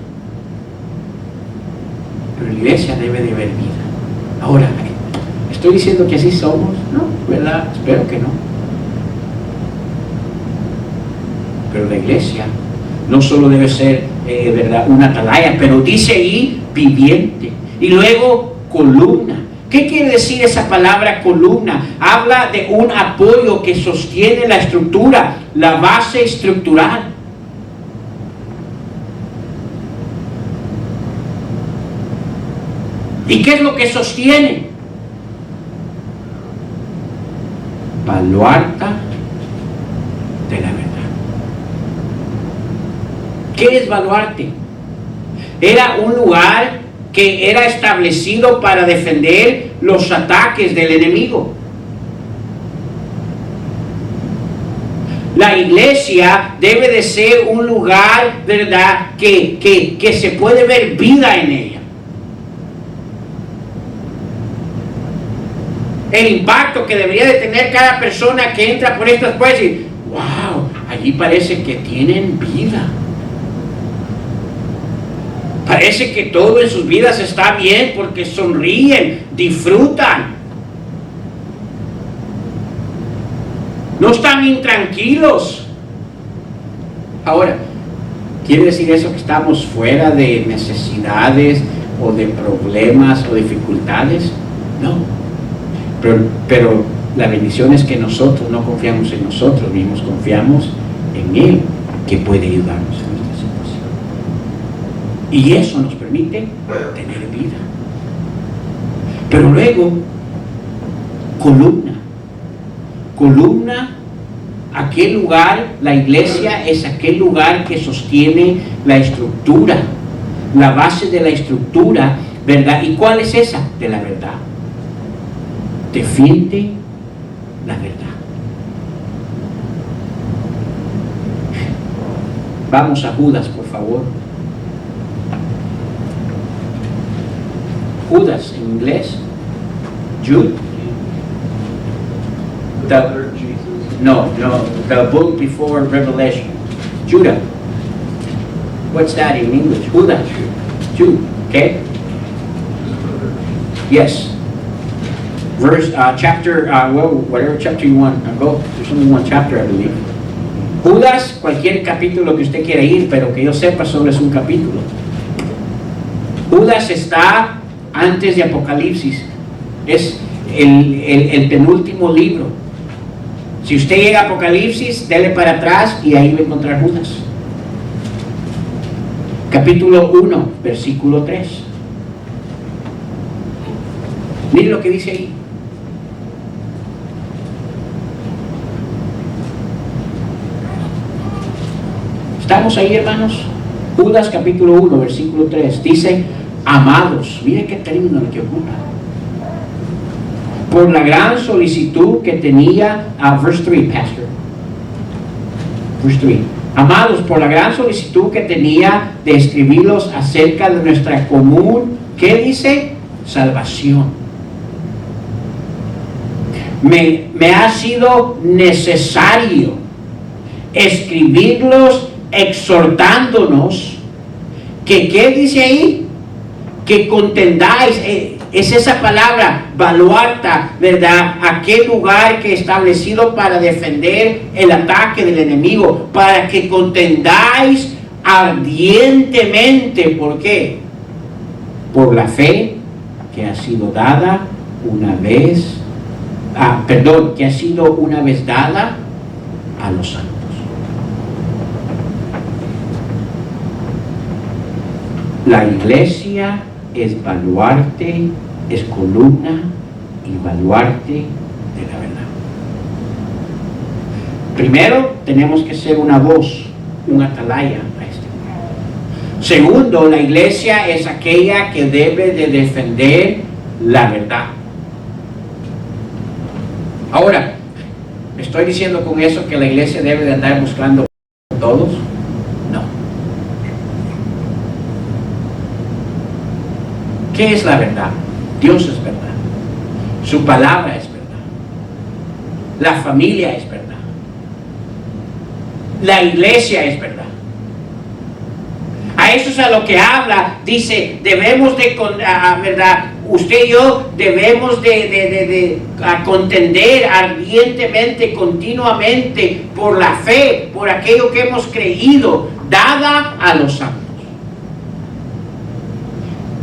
Pero la iglesia debe de ver vida. Ahora, ¿estoy diciendo que así somos? No, ¿verdad? Espero que no. Pero la iglesia no solo debe ser, ¿verdad?, una atalaya, pero dice ahí viviente. Y luego columna. ¿Qué quiere decir esa palabra columna? Habla de un apoyo que sostiene la estructura, la base estructural. ¿Y qué es lo que sostiene? Baluarta de la verdad. ¿Qué es baluarte? Era un lugar que era establecido para defender los ataques del enemigo. La iglesia debe de ser un lugar, ¿verdad?, que se puede ver vida en ella. El impacto que debería de tener cada persona que entra por estas puertas y wow, allí parece que tienen vida. Parece que todo en sus vidas está bien porque sonríen, disfrutan. No están intranquilos. Pero ¿quiere decir eso que estamos fuera de necesidades o de problemas o dificultades? No. Pero la bendición es que nosotros no confiamos en nosotros mismos, confiamos en Él, que puede ayudarnos en nuestra situación. Y eso nos permite tener vida. Pero luego, columna, aquel lugar, la iglesia es aquel lugar que sostiene la estructura, la base de la estructura, ¿verdad? ¿Y cuál es esa? De la verdad. Defiende la verdad. Vamos a Judas, por favor. Judas en inglés. Jude. No, the book before Revelation. Judah. What's that in English? Judah. Jude. Okay? Yes. Verse, chapter, well, whatever chapter you want to go. There's only one chapter, I believe. Judas, cualquier capítulo que usted quiera ir, pero que yo sepa solo es un capítulo. Judas está antes de Apocalipsis. Es el penúltimo libro. Si usted llega a Apocalipsis, dele para atrás y ahí va a encontrar Judas. Capítulo 1, versículo 3. Miren lo que dice ahí. ¿Estamos ahí, hermanos? Judas capítulo 1, versículo 3. Dice, amados. Miren qué término que ocupa. Por la gran solicitud que tenía, verse 3, pastor. Verse 3. Amados, por la gran solicitud que tenía de escribirlos acerca de nuestra común, ¿qué dice? Salvación. Me ha sido necesario escribirlos exhortándonos que, ¿qué dice ahí? Que contendáis, es esa palabra, baluarta, ¿verdad? Aquel lugar que establecido para defender el ataque del enemigo, para que contendáis ardientemente. ¿Por qué? Por la fe que ha sido dada una vez, que ha sido una vez dada a los santos. La iglesia es baluarte, es columna y baluarte de la verdad. Primero, tenemos que ser una voz, un atalaya a este mundo. Segundo, la iglesia es aquella que debe de defender la verdad. Ahora, ¿estoy diciendo con eso que la iglesia debe de andar buscando a todos? No. ¿Qué es la verdad? Dios es verdad. Su palabra es verdad. La familia es verdad. La iglesia es verdad. A eso es a lo que habla. Dice, debemos de, verdad, usted y yo debemos de contender ardientemente, continuamente, por la fe, por aquello que hemos creído, dada a los santos.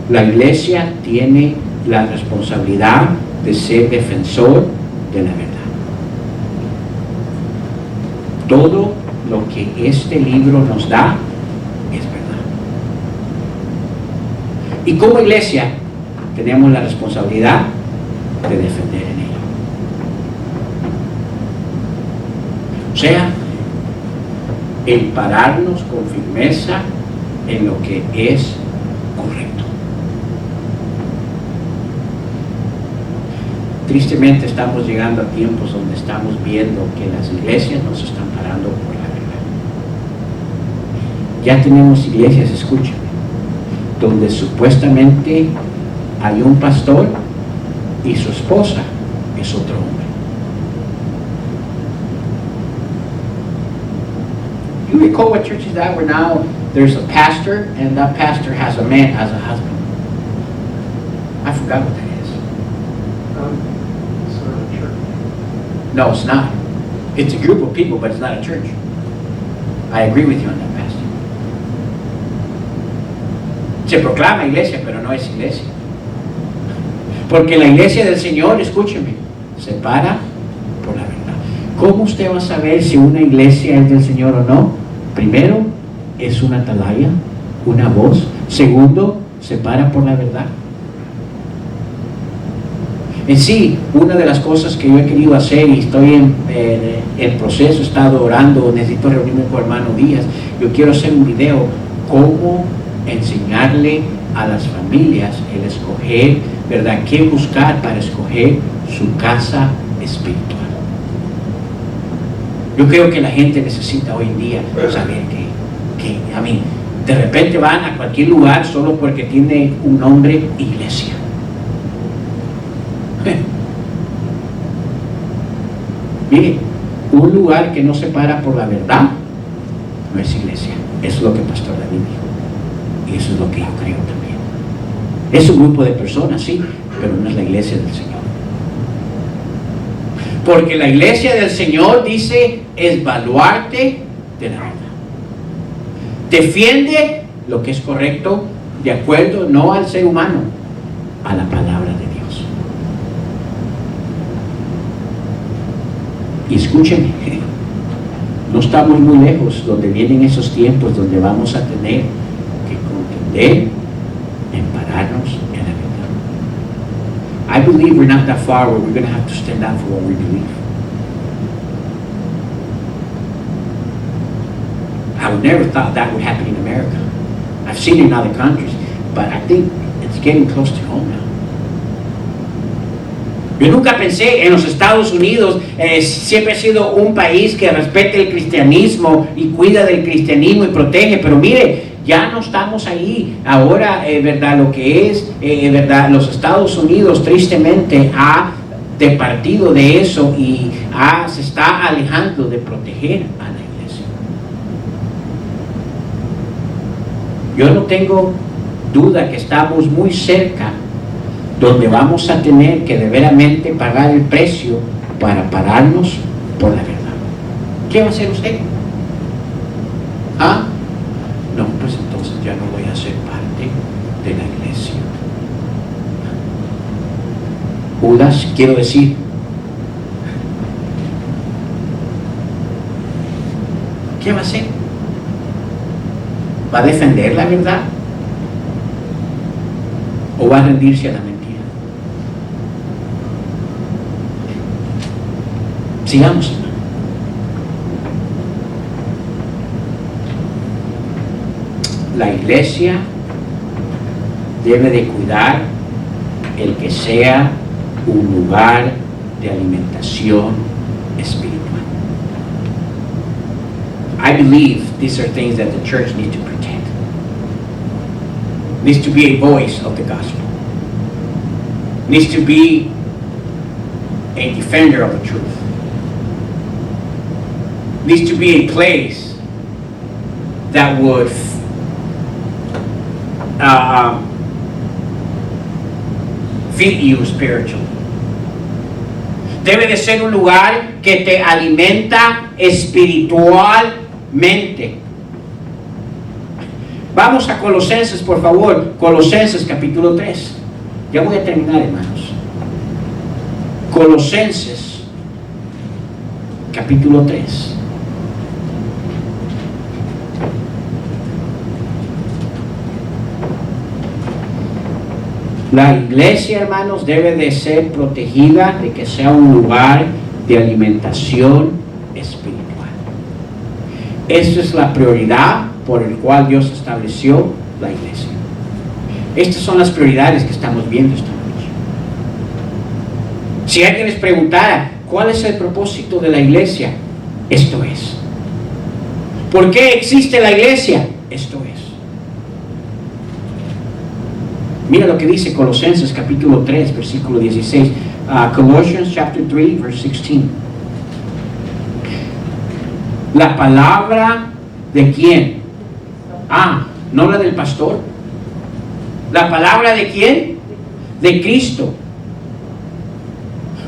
La iglesia tiene la responsabilidad de ser defensor de la verdad. Todo lo que este libro nos da es verdad. Y como iglesia tenemos la responsabilidad de defender en ella. O sea, el pararnos con firmeza en lo que es correcto. Tristemente estamos llegando a tiempos donde estamos viendo que las iglesias nos están parando por la verdad. Ya tenemos iglesias, escúchame, donde supuestamente hay un pastor y su esposa es otro hombre. You recall what churches that where now there's a pastor and that pastor has a man as a husband? I forgot what that is. It's not a church. No, it's not. It's a group of people, but it's not a church. I agree with you on that, pastor. Se proclama iglesia, pero no es iglesia. Porque la iglesia del Señor, escúcheme, se para por la verdad. ¿Cómo usted va a saber si una iglesia es del Señor o no? Primero, es una atalaya, una voz. Segundo, se para por la verdad. En sí, una de las cosas que yo he querido hacer y estoy en proceso, he estado orando, necesito reunirme con hermano Díaz, yo quiero hacer un video cómo enseñarle a las familias el escoger, ¿verdad? ¿Qué buscar para escoger su casa espiritual? Yo creo que la gente necesita hoy en día saber que de repente van a cualquier lugar solo porque tiene un nombre iglesia. Mire, un lugar que no se para por la verdad, no es iglesia. Eso es lo que el pastor David dijo. Y eso es lo que yo creo también. Es un grupo de personas, sí, pero no es la iglesia del Señor. Porque la iglesia del Señor, dice, es baluarte de la verdad. Defiende lo que es correcto, de acuerdo no al ser humano, a la palabra de Dios. Y escúchenme, no estamos muy lejos donde vienen esos tiempos donde vamos a tener que contender en pararnos en la verdad. I believe we're not that far where we're going to have to stand up for what we believe. I would never thought that would happen in America. I've seen it in other countries, but I think it's getting close to home now. Yo nunca pensé en los Estados Unidos, siempre ha sido un país que respeta el cristianismo y cuida del cristianismo y protege, pero mire, ya no estamos ahí. Ahora, verdad, lo que es, verdad, los Estados Unidos tristemente ha departido de eso y se está alejando de proteger a la iglesia. Yo no tengo duda que estamos muy cerca donde vamos a tener que de veramente pagar el precio para pararnos por la verdad. ¿Qué va a hacer usted? ¿Ah? No, pues entonces ya no voy a ser parte de la iglesia. Judas, quiero decir, ¿qué va a hacer? ¿Va a defender la verdad? ¿O va a rendirse a la mentira? Sigamos. La iglesia debe de cuidar el que sea un lugar de alimentación espiritual. I believe these are things that the church needs to protect. Needs to be a voice of the gospel. Needs to be a defender of the truth. Needs to be a place that would feed you spiritually. Debe de ser un lugar que te alimenta espiritualmente. Vamos a Colosenses, por favor. Colosenses capítulo 3. Ya voy a terminar, hermanos. Colosenses capítulo 3. La iglesia, hermanos, debe de ser protegida, de que sea un lugar de alimentación espiritual. Esa es la prioridad por el cual Dios estableció la iglesia. Estas son las prioridades que estamos viendo esta noche. Si alguien les preguntara, ¿cuál es el propósito de la iglesia? Esto es. ¿Por qué existe la iglesia? Esto es. Mira lo que dice Colosenses capítulo 3, versículo 16. Colossians chapter 3, verse 16. La palabra de quién? No la del pastor. La palabra de quién? De Cristo.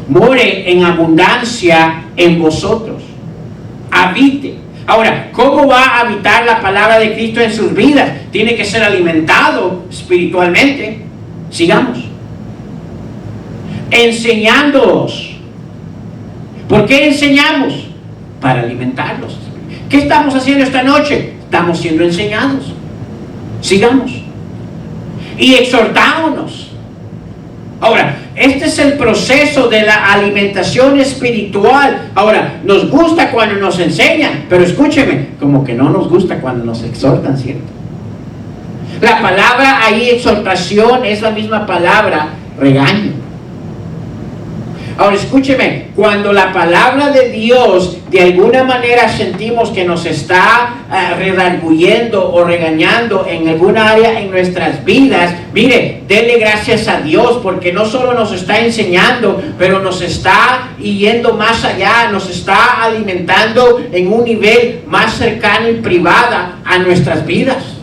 More en abundancia en vosotros. Habite. Ahora, ¿cómo va a habitar la palabra de Cristo en sus vidas? Tiene que ser alimentado espiritualmente. Sigamos. Enseñándolos. ¿Por qué enseñamos? Para alimentarlos. ¿Qué estamos haciendo esta noche? Estamos siendo enseñados. Sigamos. Y exhortándonos. Ahora, este es el proceso de la alimentación espiritual. Ahora, nos gusta cuando nos enseñan, pero escúcheme, como que no nos gusta cuando nos exhortan, ¿cierto? La palabra ahí, exhortación, es la misma palabra, regaño. Ahora escúcheme, cuando la palabra de Dios de alguna manera sentimos que nos está redarguyendo o regañando en alguna área en nuestras vidas, mire, denle gracias a Dios, porque no solo nos está enseñando, pero nos está yendo más allá, nos está alimentando en un nivel más cercano y privado a nuestras vidas.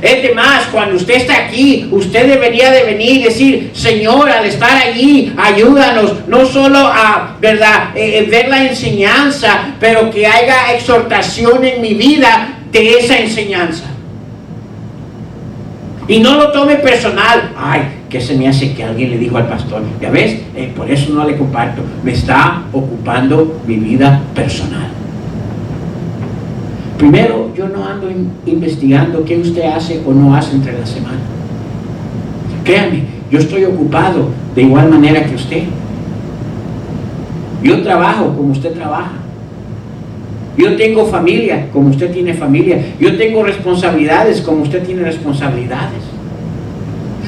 Es de más, cuando usted está aquí, usted debería de venir y decir: Señor, al estar allí, ayúdanos, no solo a, ¿verdad?, ver la enseñanza, pero que haya exhortación en mi vida de esa enseñanza. Y no lo tome personal. Ay, que se me hace que alguien le dijo al pastor, ya ves, por eso no le comparto, me está ocupando mi vida personal. Primero, yo no ando investigando qué usted hace o no hace entre la semana. Créame, yo estoy ocupado de igual manera que usted. Yo trabajo como usted trabaja. Yo tengo familia como usted tiene familia. Yo tengo responsabilidades como usted tiene responsabilidades.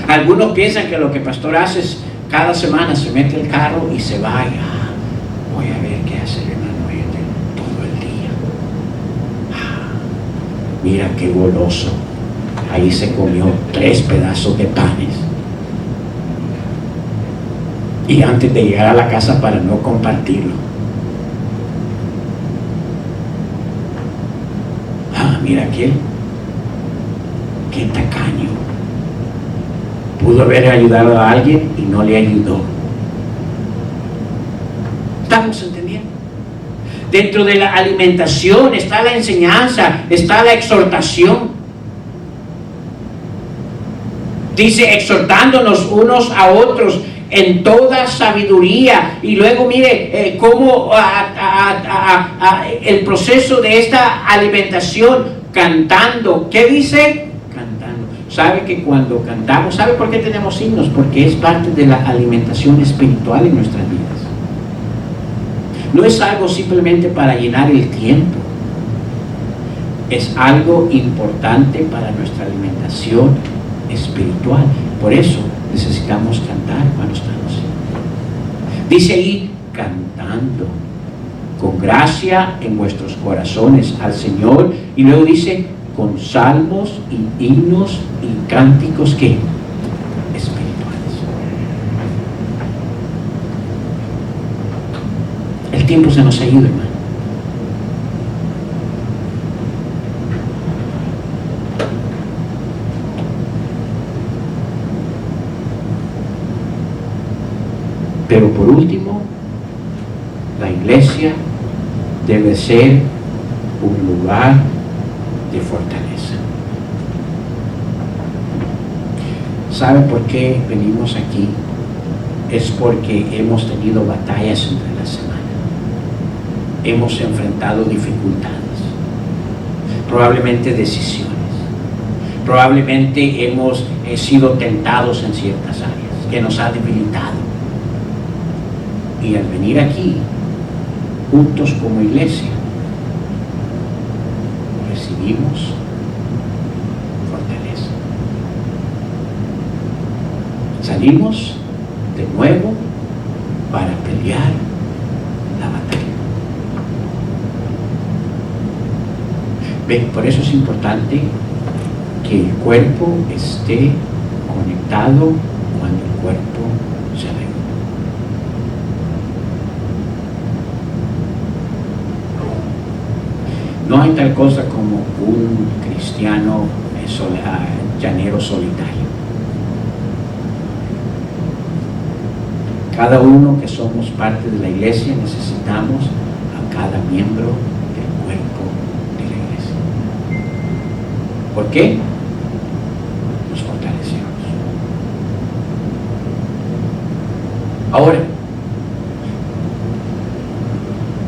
Algunos piensan que lo que el pastor hace es cada semana se mete el carro y se va. Voy a ver qué hace, hermano, todo el día. Mira qué goloso. Ahí se comió 3 pedazos de panes. Y antes de llegar a la casa para no compartirlo. Mira aquel. Qué tacaño. Pudo haber ayudado a alguien y no le ayudó. ¿Estamos entendiendo? Dentro de la alimentación está la enseñanza, está la exhortación. Dice, exhortándonos unos a otros en toda sabiduría. Y luego mire cómo el proceso de esta alimentación, cantando. ¿Qué dice? Cantando. ¿Sabe que cuando cantamos, sabe por qué tenemos himnos? Porque es parte de la alimentación espiritual en nuestras vidas. No es algo simplemente para llenar el tiempo. Es algo importante para nuestra alimentación espiritual. Por eso necesitamos cantar cuando estamos. Dice ahí, cantando con gracia en vuestros corazones al Señor. Y luego dice, con salmos y himnos y cánticos que espirituales. El tiempo se nos ha ido, hermano. Pero por último, la iglesia debe ser un lugar de fortaleza. ¿Sabe por qué venimos aquí? Es porque hemos tenido batallas entre la semana. Hemos enfrentado dificultades, probablemente decisiones. Probablemente hemos sido tentados en ciertas áreas que nos ha debilitado. Y al venir aquí, juntos como iglesia, recibimos fortaleza. Salimos de nuevo para pelear la batalla. Ven, por eso es importante que el cuerpo esté conectado cuando el cuerpo se reúne. No hay tal cosa como un cristiano llanero solitario. Cada uno que somos parte de la iglesia necesitamos a cada miembro del cuerpo de la iglesia. ¿Por qué? Nos fortalecemos. Ahora,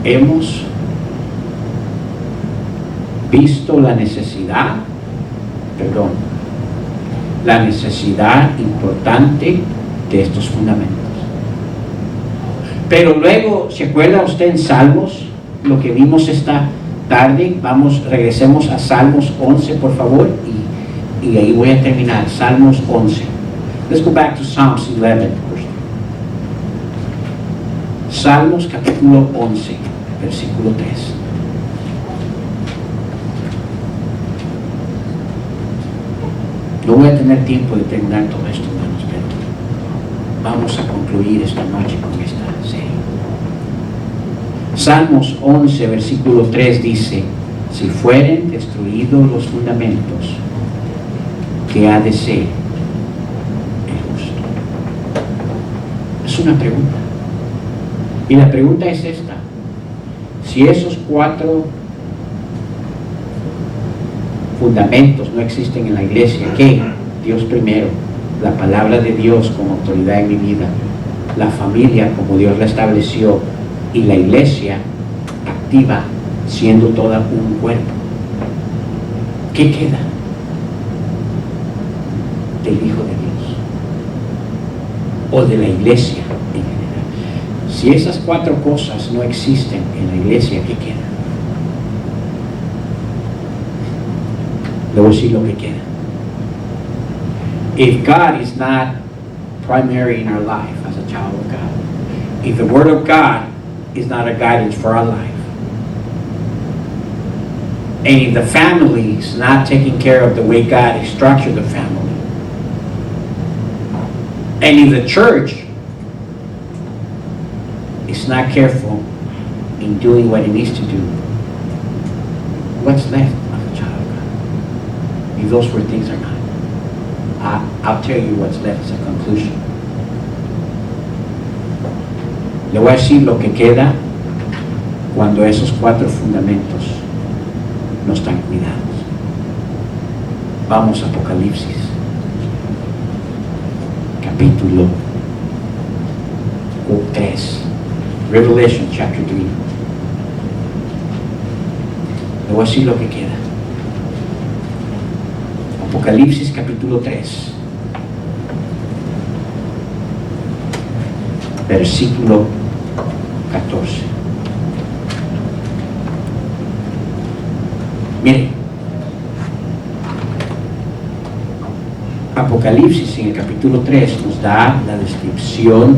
hemos visto la necesidad importante de estos fundamentos. Pero luego, ¿se acuerda usted en Salmos? Lo que vimos esta tarde, regresemos a Salmos 11, por favor, y ahí voy a terminar. Salmos 11. Let's go back to Psalms 11. Salmos capítulo 11, versículo 3. No voy a tener tiempo de terminar todo esto, hermanos, pero vamos a concluir esta noche con esta serie. Salmos 11, versículo 3 dice: si fueren destruidos los fundamentos, ¿qué ha de ser el justo? Es una pregunta. Y la pregunta es esta: si esos 4 fundamentos no existen en la iglesia, ¿qué? Dios primero, la palabra de Dios como autoridad en mi vida, la familia como Dios la estableció, y la iglesia activa siendo toda un cuerpo. ¿Qué queda del Hijo de Dios o de la iglesia en general? Si esas 4 cosas no existen en la iglesia, ¿qué queda? Le voy a decir lo que queda. If God is not primary in our life as a child of God, if the Word of God is not a guidance for our life, and if the family is not taking care of the way God has structured the family, and if the church is not careful in doing what it needs to do, what's left of a child of God? If those 4 things are not, I'll tell you what's left as a conclusion. Le voy a decir lo que queda cuando esos 4 fundamentos no están cuidados. Vamos a Apocalipsis, capítulo 3. Revelation chapter 3. Le voy a decir lo que queda. Apocalipsis capítulo 3, versículo 14. Miren, Apocalipsis en el capítulo 3 nos da la descripción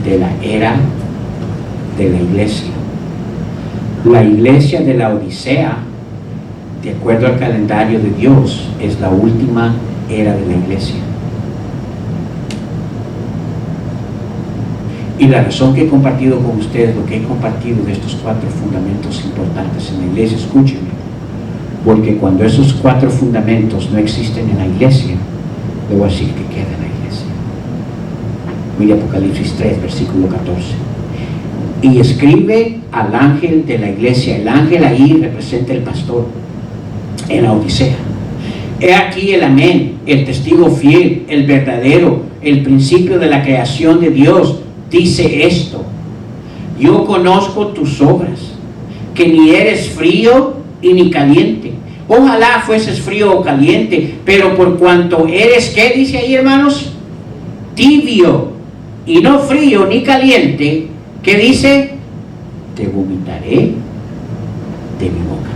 de la era de la iglesia. La iglesia de la Odisea, de acuerdo al calendario de Dios, es la última era de la iglesia. Y la razón que he compartido con ustedes, lo que he compartido de estos 4 fundamentos importantes en la iglesia, escúchenme, porque cuando esos 4 fundamentos no existen en la iglesia, le voy a decir que queda en la iglesia. Mire Apocalipsis 3, versículo 14. Y escribe al ángel de la iglesia. El ángel ahí representa el pastor en la Odisea. He aquí el amén, el testigo fiel, el verdadero, el principio de la creación de Dios, dice esto: yo conozco tus obras, que ni eres frío y ni caliente. Ojalá fueses frío o caliente, pero por cuanto eres, ¿qué dice ahí, hermanos? Tibio y no frío ni caliente, ¿qué dice? Te vomitaré de mi boca.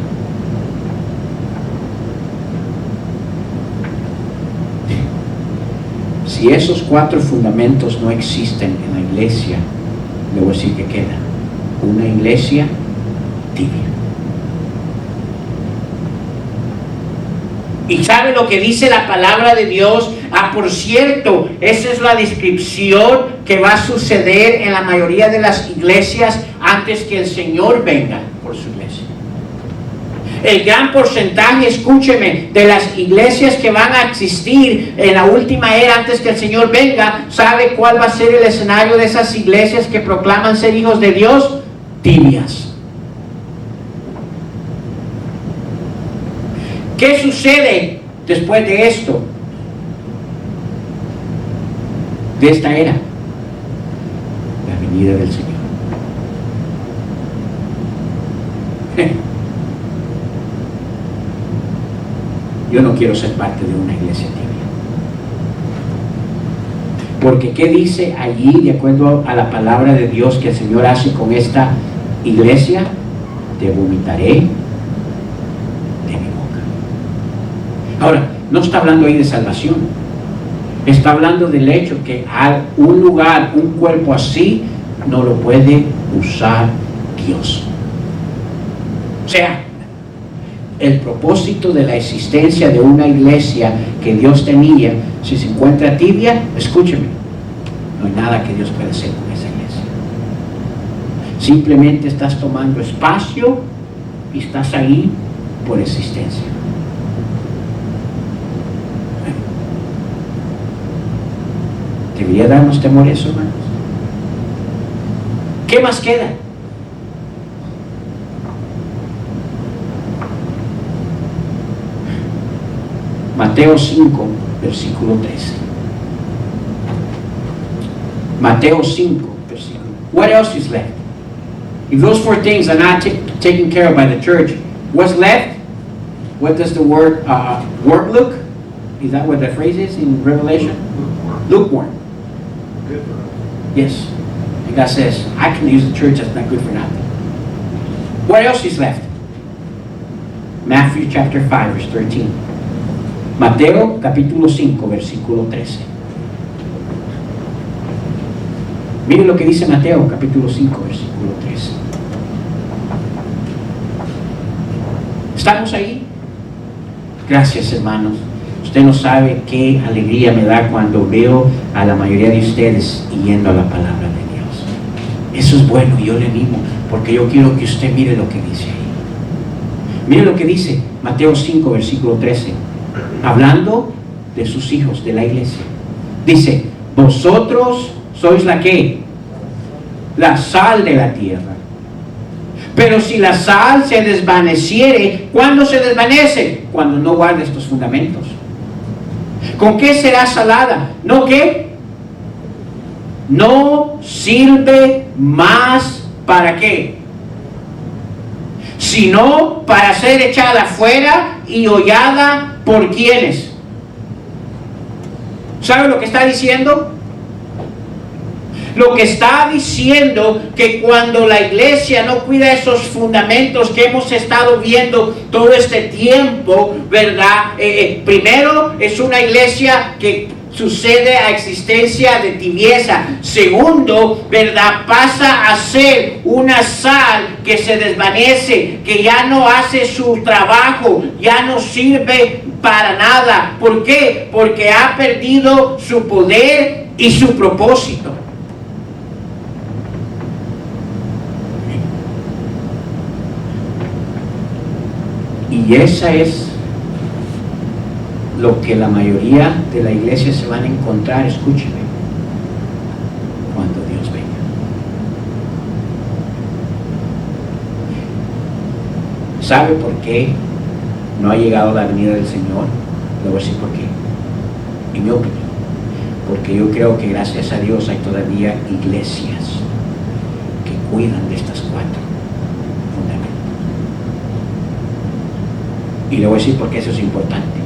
Si esos 4 fundamentos no existen en la iglesia, le voy a decir que queda una iglesia tibia. ¿Y sabe lo que dice la palabra de Dios? Por cierto, esa es la descripción que va a suceder en la mayoría de las iglesias antes que el Señor venga por su iglesia. El gran porcentaje, escúcheme, de las iglesias que van a existir en la última era antes que el Señor venga, ¿sabe cuál va a ser el escenario de esas iglesias que proclaman ser hijos de Dios? Tibias. ¿Qué sucede después de esto? De esta era, la venida del Señor. Yo no quiero ser parte de una iglesia tibia. Porque ¿qué dice allí, de acuerdo a la palabra de Dios, que el Señor hace con esta iglesia? Te vomitaré de mi boca. Ahora, no está hablando ahí de salvación. Está hablando del hecho que a un lugar, un cuerpo así, no lo puede usar Dios. O sea, el propósito de la existencia de una iglesia que Dios tenía, si se encuentra tibia, escúcheme, no hay nada que Dios pueda hacer con esa iglesia. Simplemente estás tomando espacio y estás ahí por existencia. ¿Debería darnos temor eso, hermanos? ¿Qué más queda? Mateo 5, versículo 13. Mateo 5, versículo. What else is left? If those four things are not taken care of by the church, what's left? What does the word look? Is that what the phrase is in Revelation? Lukewarm. Good for us. Yes. And God says, I can use the church that's not good for nothing. What else is left? Matthew chapter 5, verse 13. Mateo capítulo 5, versículo 13. Miren lo que dice Mateo capítulo 5, versículo 13. ¿Estamos ahí? Gracias, hermanos. Usted no sabe qué alegría me da cuando veo a la mayoría de ustedes yendo a la palabra de Dios. Eso es bueno, yo le animo, porque yo quiero que usted mire lo que dice ahí. Mire lo que dice Mateo 5, versículo 13. Hablando de sus hijos, de la iglesia. Dice, vosotros sois la ¿qué? La sal de la tierra. Pero si la sal se desvaneciere, ¿cuándo se desvanece? Cuando no guarda estos fundamentos. ¿Con qué será salada? ¿No qué? No sirve más para qué, sino para ser echada fuera y hollada por quienes. ¿Sabe lo que está diciendo? Lo que está diciendo que cuando la iglesia no cuida esos fundamentos que hemos estado viendo todo este tiempo, ¿verdad? Primero, es una iglesia que sucede a existencia de tibieza. Segundo, ¿verdad? Pasa a ser una sal que se desvanece, que ya no hace su trabajo, ya no sirve para nada. ¿Por qué? Porque ha perdido su poder y su propósito. Y esa es lo que la mayoría de la iglesia se van a encontrar, escúcheme, cuando Dios venga. ¿Sabe por qué no ha llegado la venida del Señor? Le voy a decir por qué. En mi opinión. Porque yo creo que gracias a Dios hay todavía iglesias que cuidan de estas cuatro fundamentos. Y le voy a decir por qué eso es importante.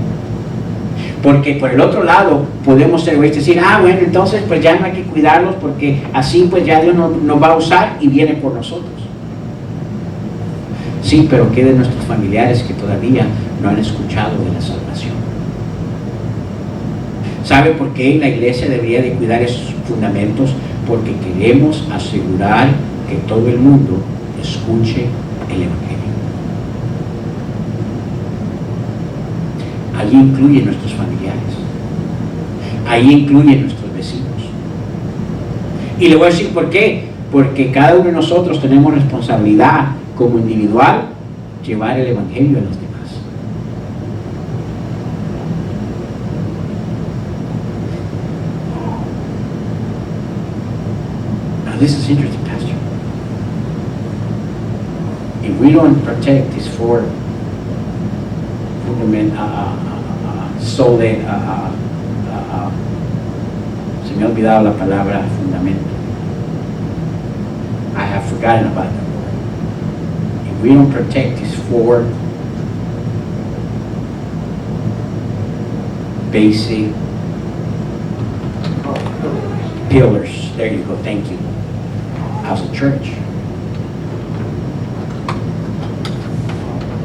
Porque por el otro lado podemos ser egoístas y decir, bueno, entonces pues ya no hay que cuidarlos porque así pues ya Dios nos va a usar y viene por nosotros. Sí, pero ¿qué de nuestros familiares que todavía no han escuchado de la salvación? ¿Sabe por qué la iglesia debería de cuidar esos fundamentos? Porque queremos asegurar que todo el mundo escuche el Evangelio. Allí incluyen nuestros familiares, allí incluyen nuestros vecinos. Y le voy a decir por qué. Porque cada uno de nosotros tenemos responsabilidad como individual llevar el Evangelio a los demás. Now this is interesting, Pastor. If we don't protect these four se me ha olvidado la palabra fundamento. I have forgotten about that word. If we don't protect these four basic pillars, there you go, thank you, as a church,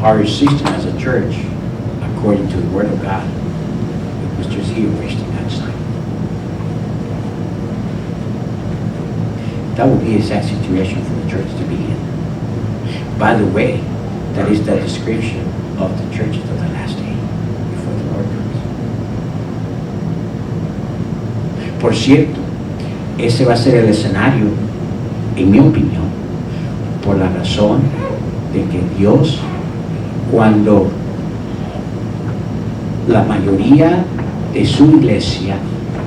our system as a church, according to the Word of God, it was just here wasting that time. That would be a sad situation for the church to be in. By the way, that is the description of the churches of the last day before the Lord comes. Por cierto, ese va a ser el escenario, en mi opinión, por la razón de que Dios, cuando la mayoría de su iglesia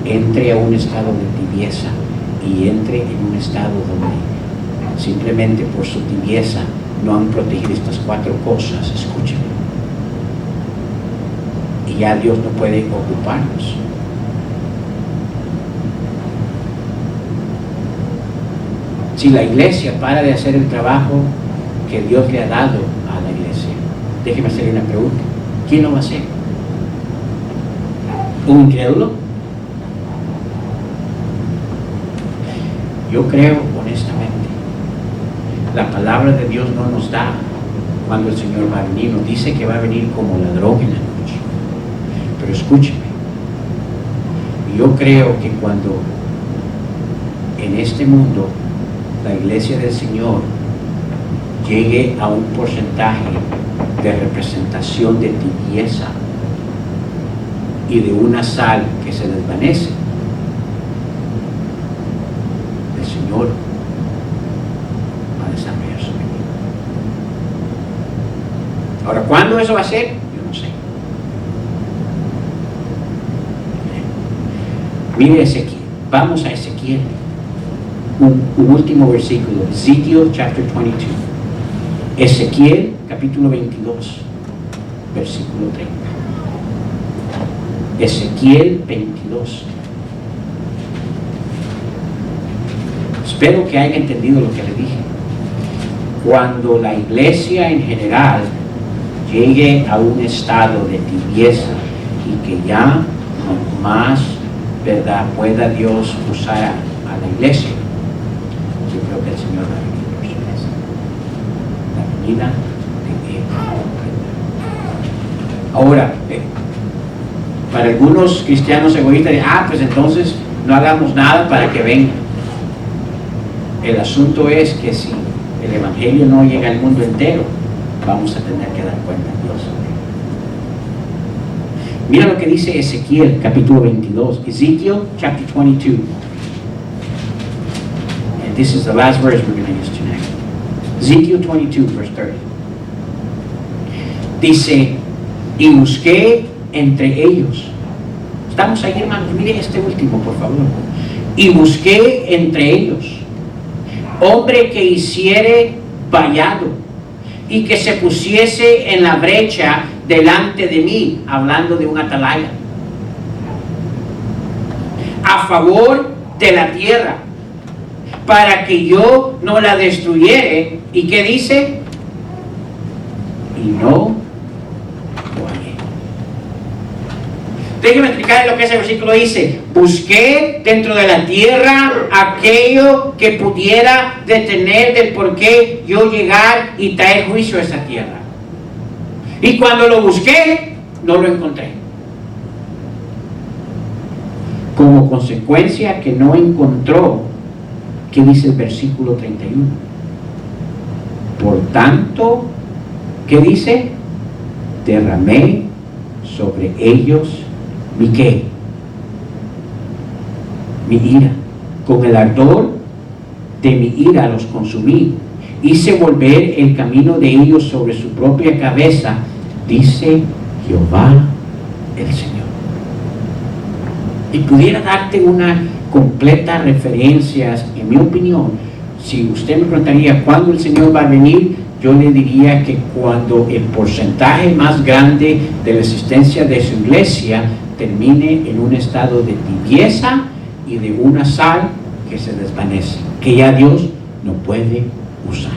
entre a un estado de tibieza y entre en un estado donde simplemente por su tibieza no han protegido estas 4 cosas, escúchenme, y ya Dios no puede ocuparnos. Si la iglesia para de hacer el trabajo que Dios le ha dado a la iglesia, déjeme hacerle una pregunta: ¿quién lo va a hacer? ¿Un incrédulo? Yo creo honestamente, la palabra de Dios no nos da cuando el Señor va a venir. Nos dice que va a venir como ladrón en la noche. Pero escúcheme, yo creo que cuando en este mundo la iglesia del Señor llegue a un porcentaje de representación de tibieza y de una sal que se desvanece, el Señor va a desarrollar su venida. Ahora, ¿cuándo eso va a ser? Yo no sé. Mire Ezequiel, vamos a Ezequiel, un último versículo, Ezekiel chapter 22. Ezequiel capítulo 22, versículo 30. Ezequiel 22. Espero que hayan entendido lo que le dije. Cuando la iglesia en general llegue a un estado de tibieza y que ya no más, ¿verdad?, pueda Dios usar a la iglesia, yo creo que el Señor va a venir por su iglesia. La venida de Él. Ahora, para algunos cristianos egoístas, pues entonces no hagamos nada para que venga. El asunto es que si el evangelio no llega al mundo entero, vamos a tener que dar cuenta a Dios. Mira lo que dice Ezequiel capítulo 22, Ezekiel chapter 22. And this is the last verse we're going to use tonight. Ezekiel 22 verse 30. Dice, y busqué entre ellos. Estamos ahí, hermanos, mire este último, por favor. Y busqué entre ellos hombre que hiciere vallado y que se pusiese en la brecha delante de mí, hablando de un atalaya, a favor de la tierra, para que yo no la destruyere. ¿Y qué dice? Y no lo hallé. Déjeme explicar lo que ese versículo dice. Busqué dentro de la tierra aquello que pudiera detener del por qué yo llegar y traer juicio a esa tierra. Y cuando lo busqué, no lo encontré. Como consecuencia que no encontró, ¿qué dice el versículo 31? Por tanto, ¿qué dice? Derramé sobre ellos mi qué, mi ira. Con el ardor de mi ira los consumí. Hice volver el camino de ellos sobre su propia cabeza, dice Jehová el Señor. Y pudiera darte una completa referencia, en mi opinión. Si usted me preguntaría cuándo el Señor va a venir, yo le diría que cuando el porcentaje más grande de la existencia de su iglesia termine en un estado de tibieza y de una sal que se desvanece, que ya Dios no puede usar.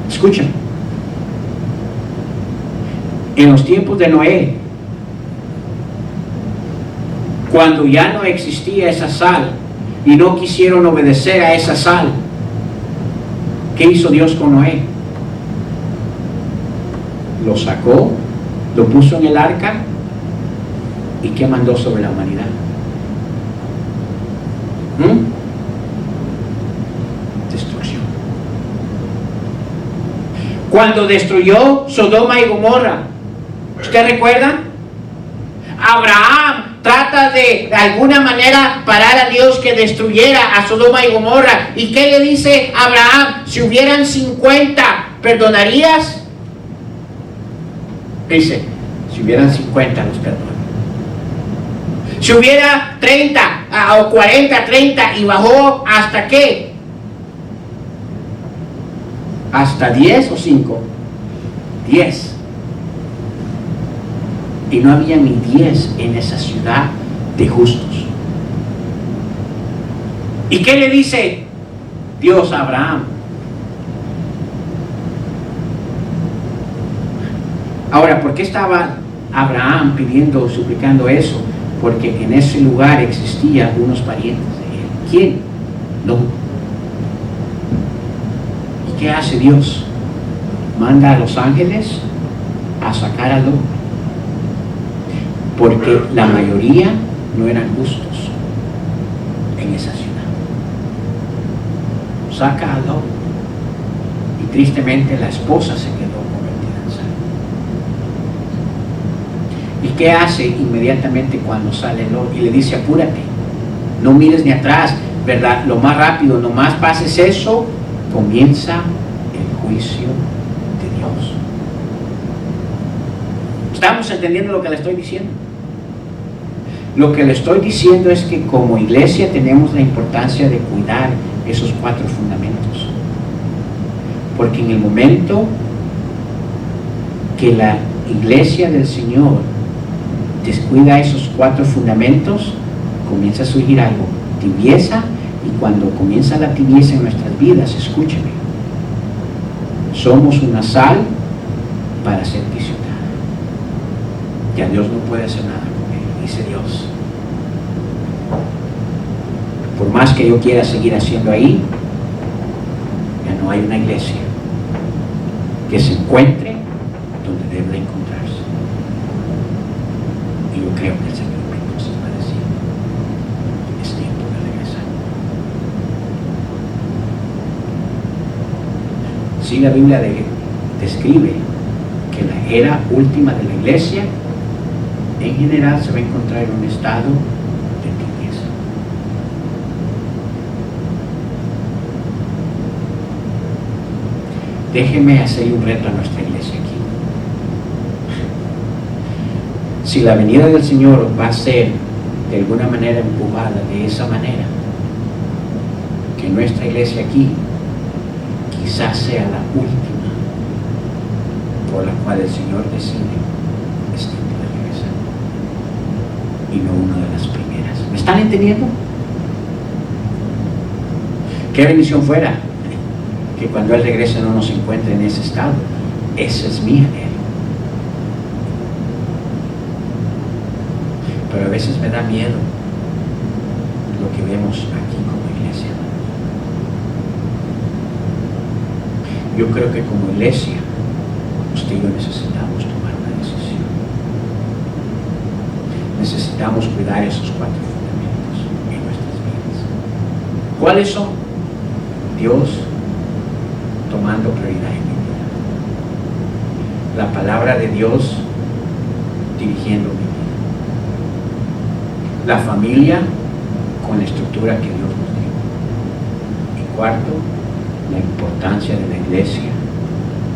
Escuchen, en los tiempos de Noé, cuando ya no existía esa sal y no quisieron obedecer a esa sal, ¿qué hizo Dios con Noé? Lo sacó, lo puso en el arca, y ¿qué mandó sobre la humanidad? Cuando destruyó Sodoma y Gomorra. ¿Usted recuerda? Abraham trata de alguna manera parar a Dios que destruyera a Sodoma y Gomorra. ¿Y qué le dice Abraham? Si hubieran 50, ¿perdonarías? Dice, si hubieran 50, los perdono. Si hubiera 30 o 40, 30 y bajó hasta qué? ¿Hasta 10 o 5? 10. Y no había ni 10 en esa ciudad de justos. ¿Y qué le dice Dios a Abraham? Ahora, ¿por qué estaba Abraham pidiendo, suplicando eso? Porque en ese lugar existían algunos parientes de él. ¿Quién? No. ¿Y qué hace Dios? Manda a los ángeles a sacar a Lot. Porque la mayoría no eran justos en esa ciudad. Saca a Lot. Y tristemente la esposa se quedó convertida en sal. ¿Y qué hace inmediatamente cuando sale Lot? Y le dice, apúrate, no mires ni atrás, ¿verdad? Lo más rápido, nomás pases eso, comienza el juicio de Dios. ¿Estamos entendiendo lo que le estoy diciendo? Lo que le estoy diciendo es que como iglesia tenemos la importancia de cuidar esos 4 fundamentos. Porque en el momento que la iglesia del Señor descuida esos 4 fundamentos, comienza a surgir algo, tibieza, y cuando comienza la tibieza en nuestras vidas, escúcheme, somos una sal para ser pisoteada. Ya Dios no puede hacer nada con él, dice Dios. Por más que yo quiera seguir haciendo ahí, ya no hay una iglesia que se encuentre donde debe encontrarse. Y yo creo que el Señor entonces va a decir, es tiempo de regresar. Sí, la Biblia describe que la era última de la iglesia en general se va a encontrar en un estado de tibieza. Déjeme hacerle un reto a nuestra iglesia aquí. Si la venida del Señor va a ser de alguna manera empujada de esa manera, que nuestra iglesia aquí quizás sea la última por la cual el Señor decide es tiempo de regresar y no una de las primeras. ¿Me están entendiendo? Qué bendición fuera que cuando Él regrese no nos encuentre en ese estado. Ese es mi anhelo. Pero a veces me da miedo lo que vemos aquí como iglesia. Yo creo que como iglesia usted y yo necesitamos tomar una decisión. Necesitamos cuidar esos 4 fundamentos en nuestras vidas. ¿Cuáles son? Dios tomando prioridad en mi vida. La palabra de Dios dirigiendo mi vida. La familia con la estructura que Dios nos dio. Y cuarto, la importancia de la iglesia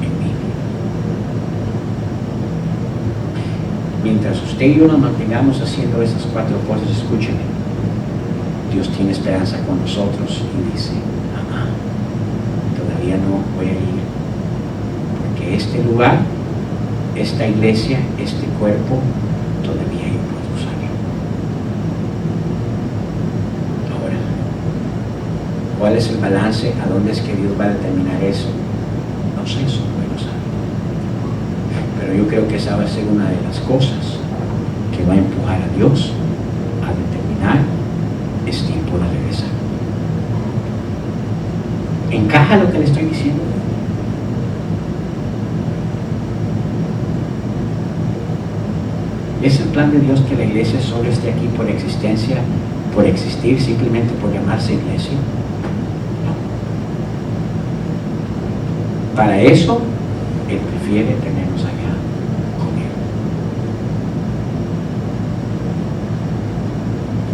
en mi vida. Mientras usted y yo nos mantengamos haciendo esas 4 cosas, escúcheme, Dios tiene esperanza con nosotros y dice, mamá, todavía no voy a ir, porque este lugar, esta iglesia, este cuerpo, todavía yo puedo usarlo. Ahora, ¿cuál es el balance? ¿A dónde es que Dios va a determinar eso? No sé, eso no lo sabe. Pero yo creo que esa va a ser una de las cosas que va a empujar a Dios a determinar es tiempo de regresar. ¿Encaja lo que le estoy diciendo? ¿Es el plan de Dios que la iglesia solo esté aquí por existencia, por existir, simplemente por llamarse iglesia? No. Para eso Él prefiere tenernos allá con Él.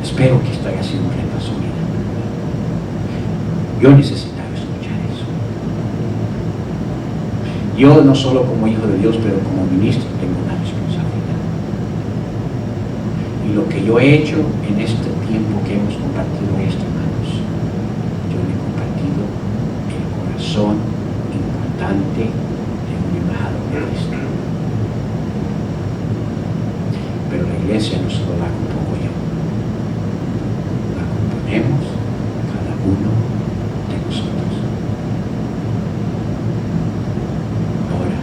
Espero que esto haya sido un repaso. Yo necesitaba escuchar eso. Yo no solo como hijo de Dios, pero como ministro tengo una responsabilidad. Y lo que yo he hecho en este tiempo que hemos compartido esto, hermanos, yo le he compartido el corazón importante de un embajador de Cristo. Pero la iglesia no solo la compongo yo, la componemos cada uno de nosotros. Ahora,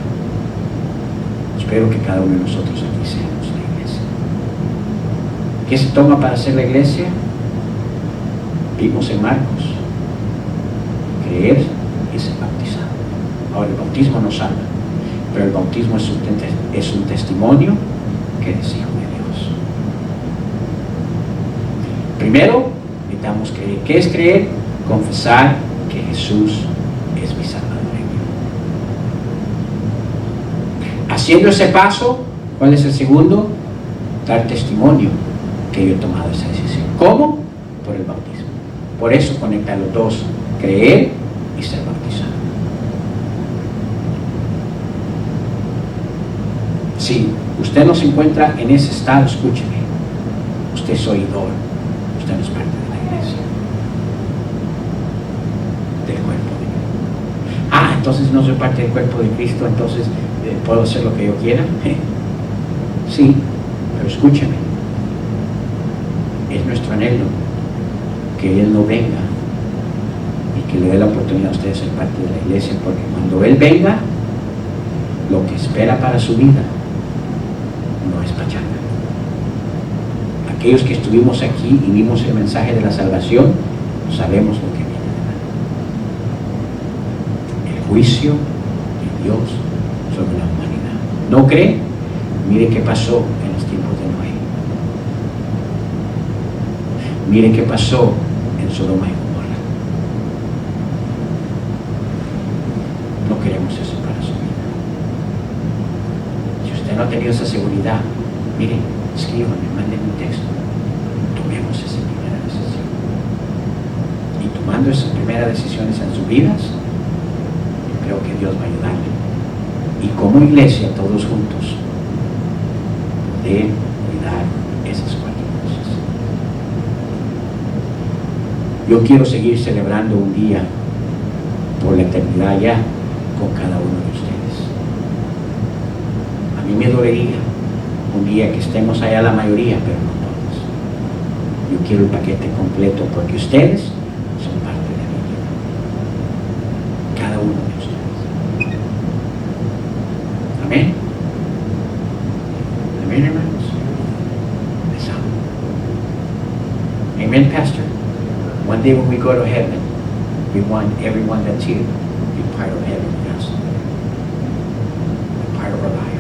espero que cada uno de nosotros aquí seamos la iglesia. ¿Qué se toma para ser la iglesia? Vimos en Marcos: creer y ser bautizado. Ahora, el bautismo no salva, pero el bautismo es un testimonio que eres hijo de Dios. Primero, necesitamos creer. ¿Qué es creer? Confesar que Jesús es mi Salvador. Haciendo ese paso, ¿cuál es el segundo? Dar testimonio que yo he tomado esa decisión. ¿Cómo? Por el bautismo. Por eso conecta los dos: creer y ser bautizado. Si usted no se encuentra en ese estado, escúcheme, usted es oidor, usted no es parte de la iglesia, del cuerpo de Cristo. Entonces no soy parte del cuerpo de Cristo, entonces puedo hacer lo que yo quiera. Sí, pero escúcheme, es nuestro anhelo que Él no venga y que le dé la oportunidad a usted de ser parte de la iglesia, porque cuando Él venga, lo que espera para su vida no es pachanga. Aquellos que estuvimos aquí y vimos el mensaje de la salvación, sabemos lo que viene de el juicio de Dios sobre la humanidad. ¿No cree? Mire qué pasó en los tiempos de Noé. Mire qué pasó en Sodoma y Gomorra. No queremos eso para su vida. Si usted no ha tenido esa seguridad, mire, escríbanme, mándenme un texto. Tomemos esa primera decisión. Y tomando esas primeras decisiones en sus vidas, yo creo que Dios va a ayudarle. Y como iglesia, todos juntos, poder cuidar esas cuatro cosas. Yo quiero seguir celebrando un día por la eternidad ya con cada uno de ustedes. A mí me dolería un día que estemos allá la mayoría, pero no todos. Yo quiero el paquete completo porque ustedes son parte de mi vida. Cada uno de ustedes. Amén. Amén, hermanos. Les amo. Amen, Pastor. One day when we go to heaven, we want everyone that's here to be part of heaven with us. Part of our life.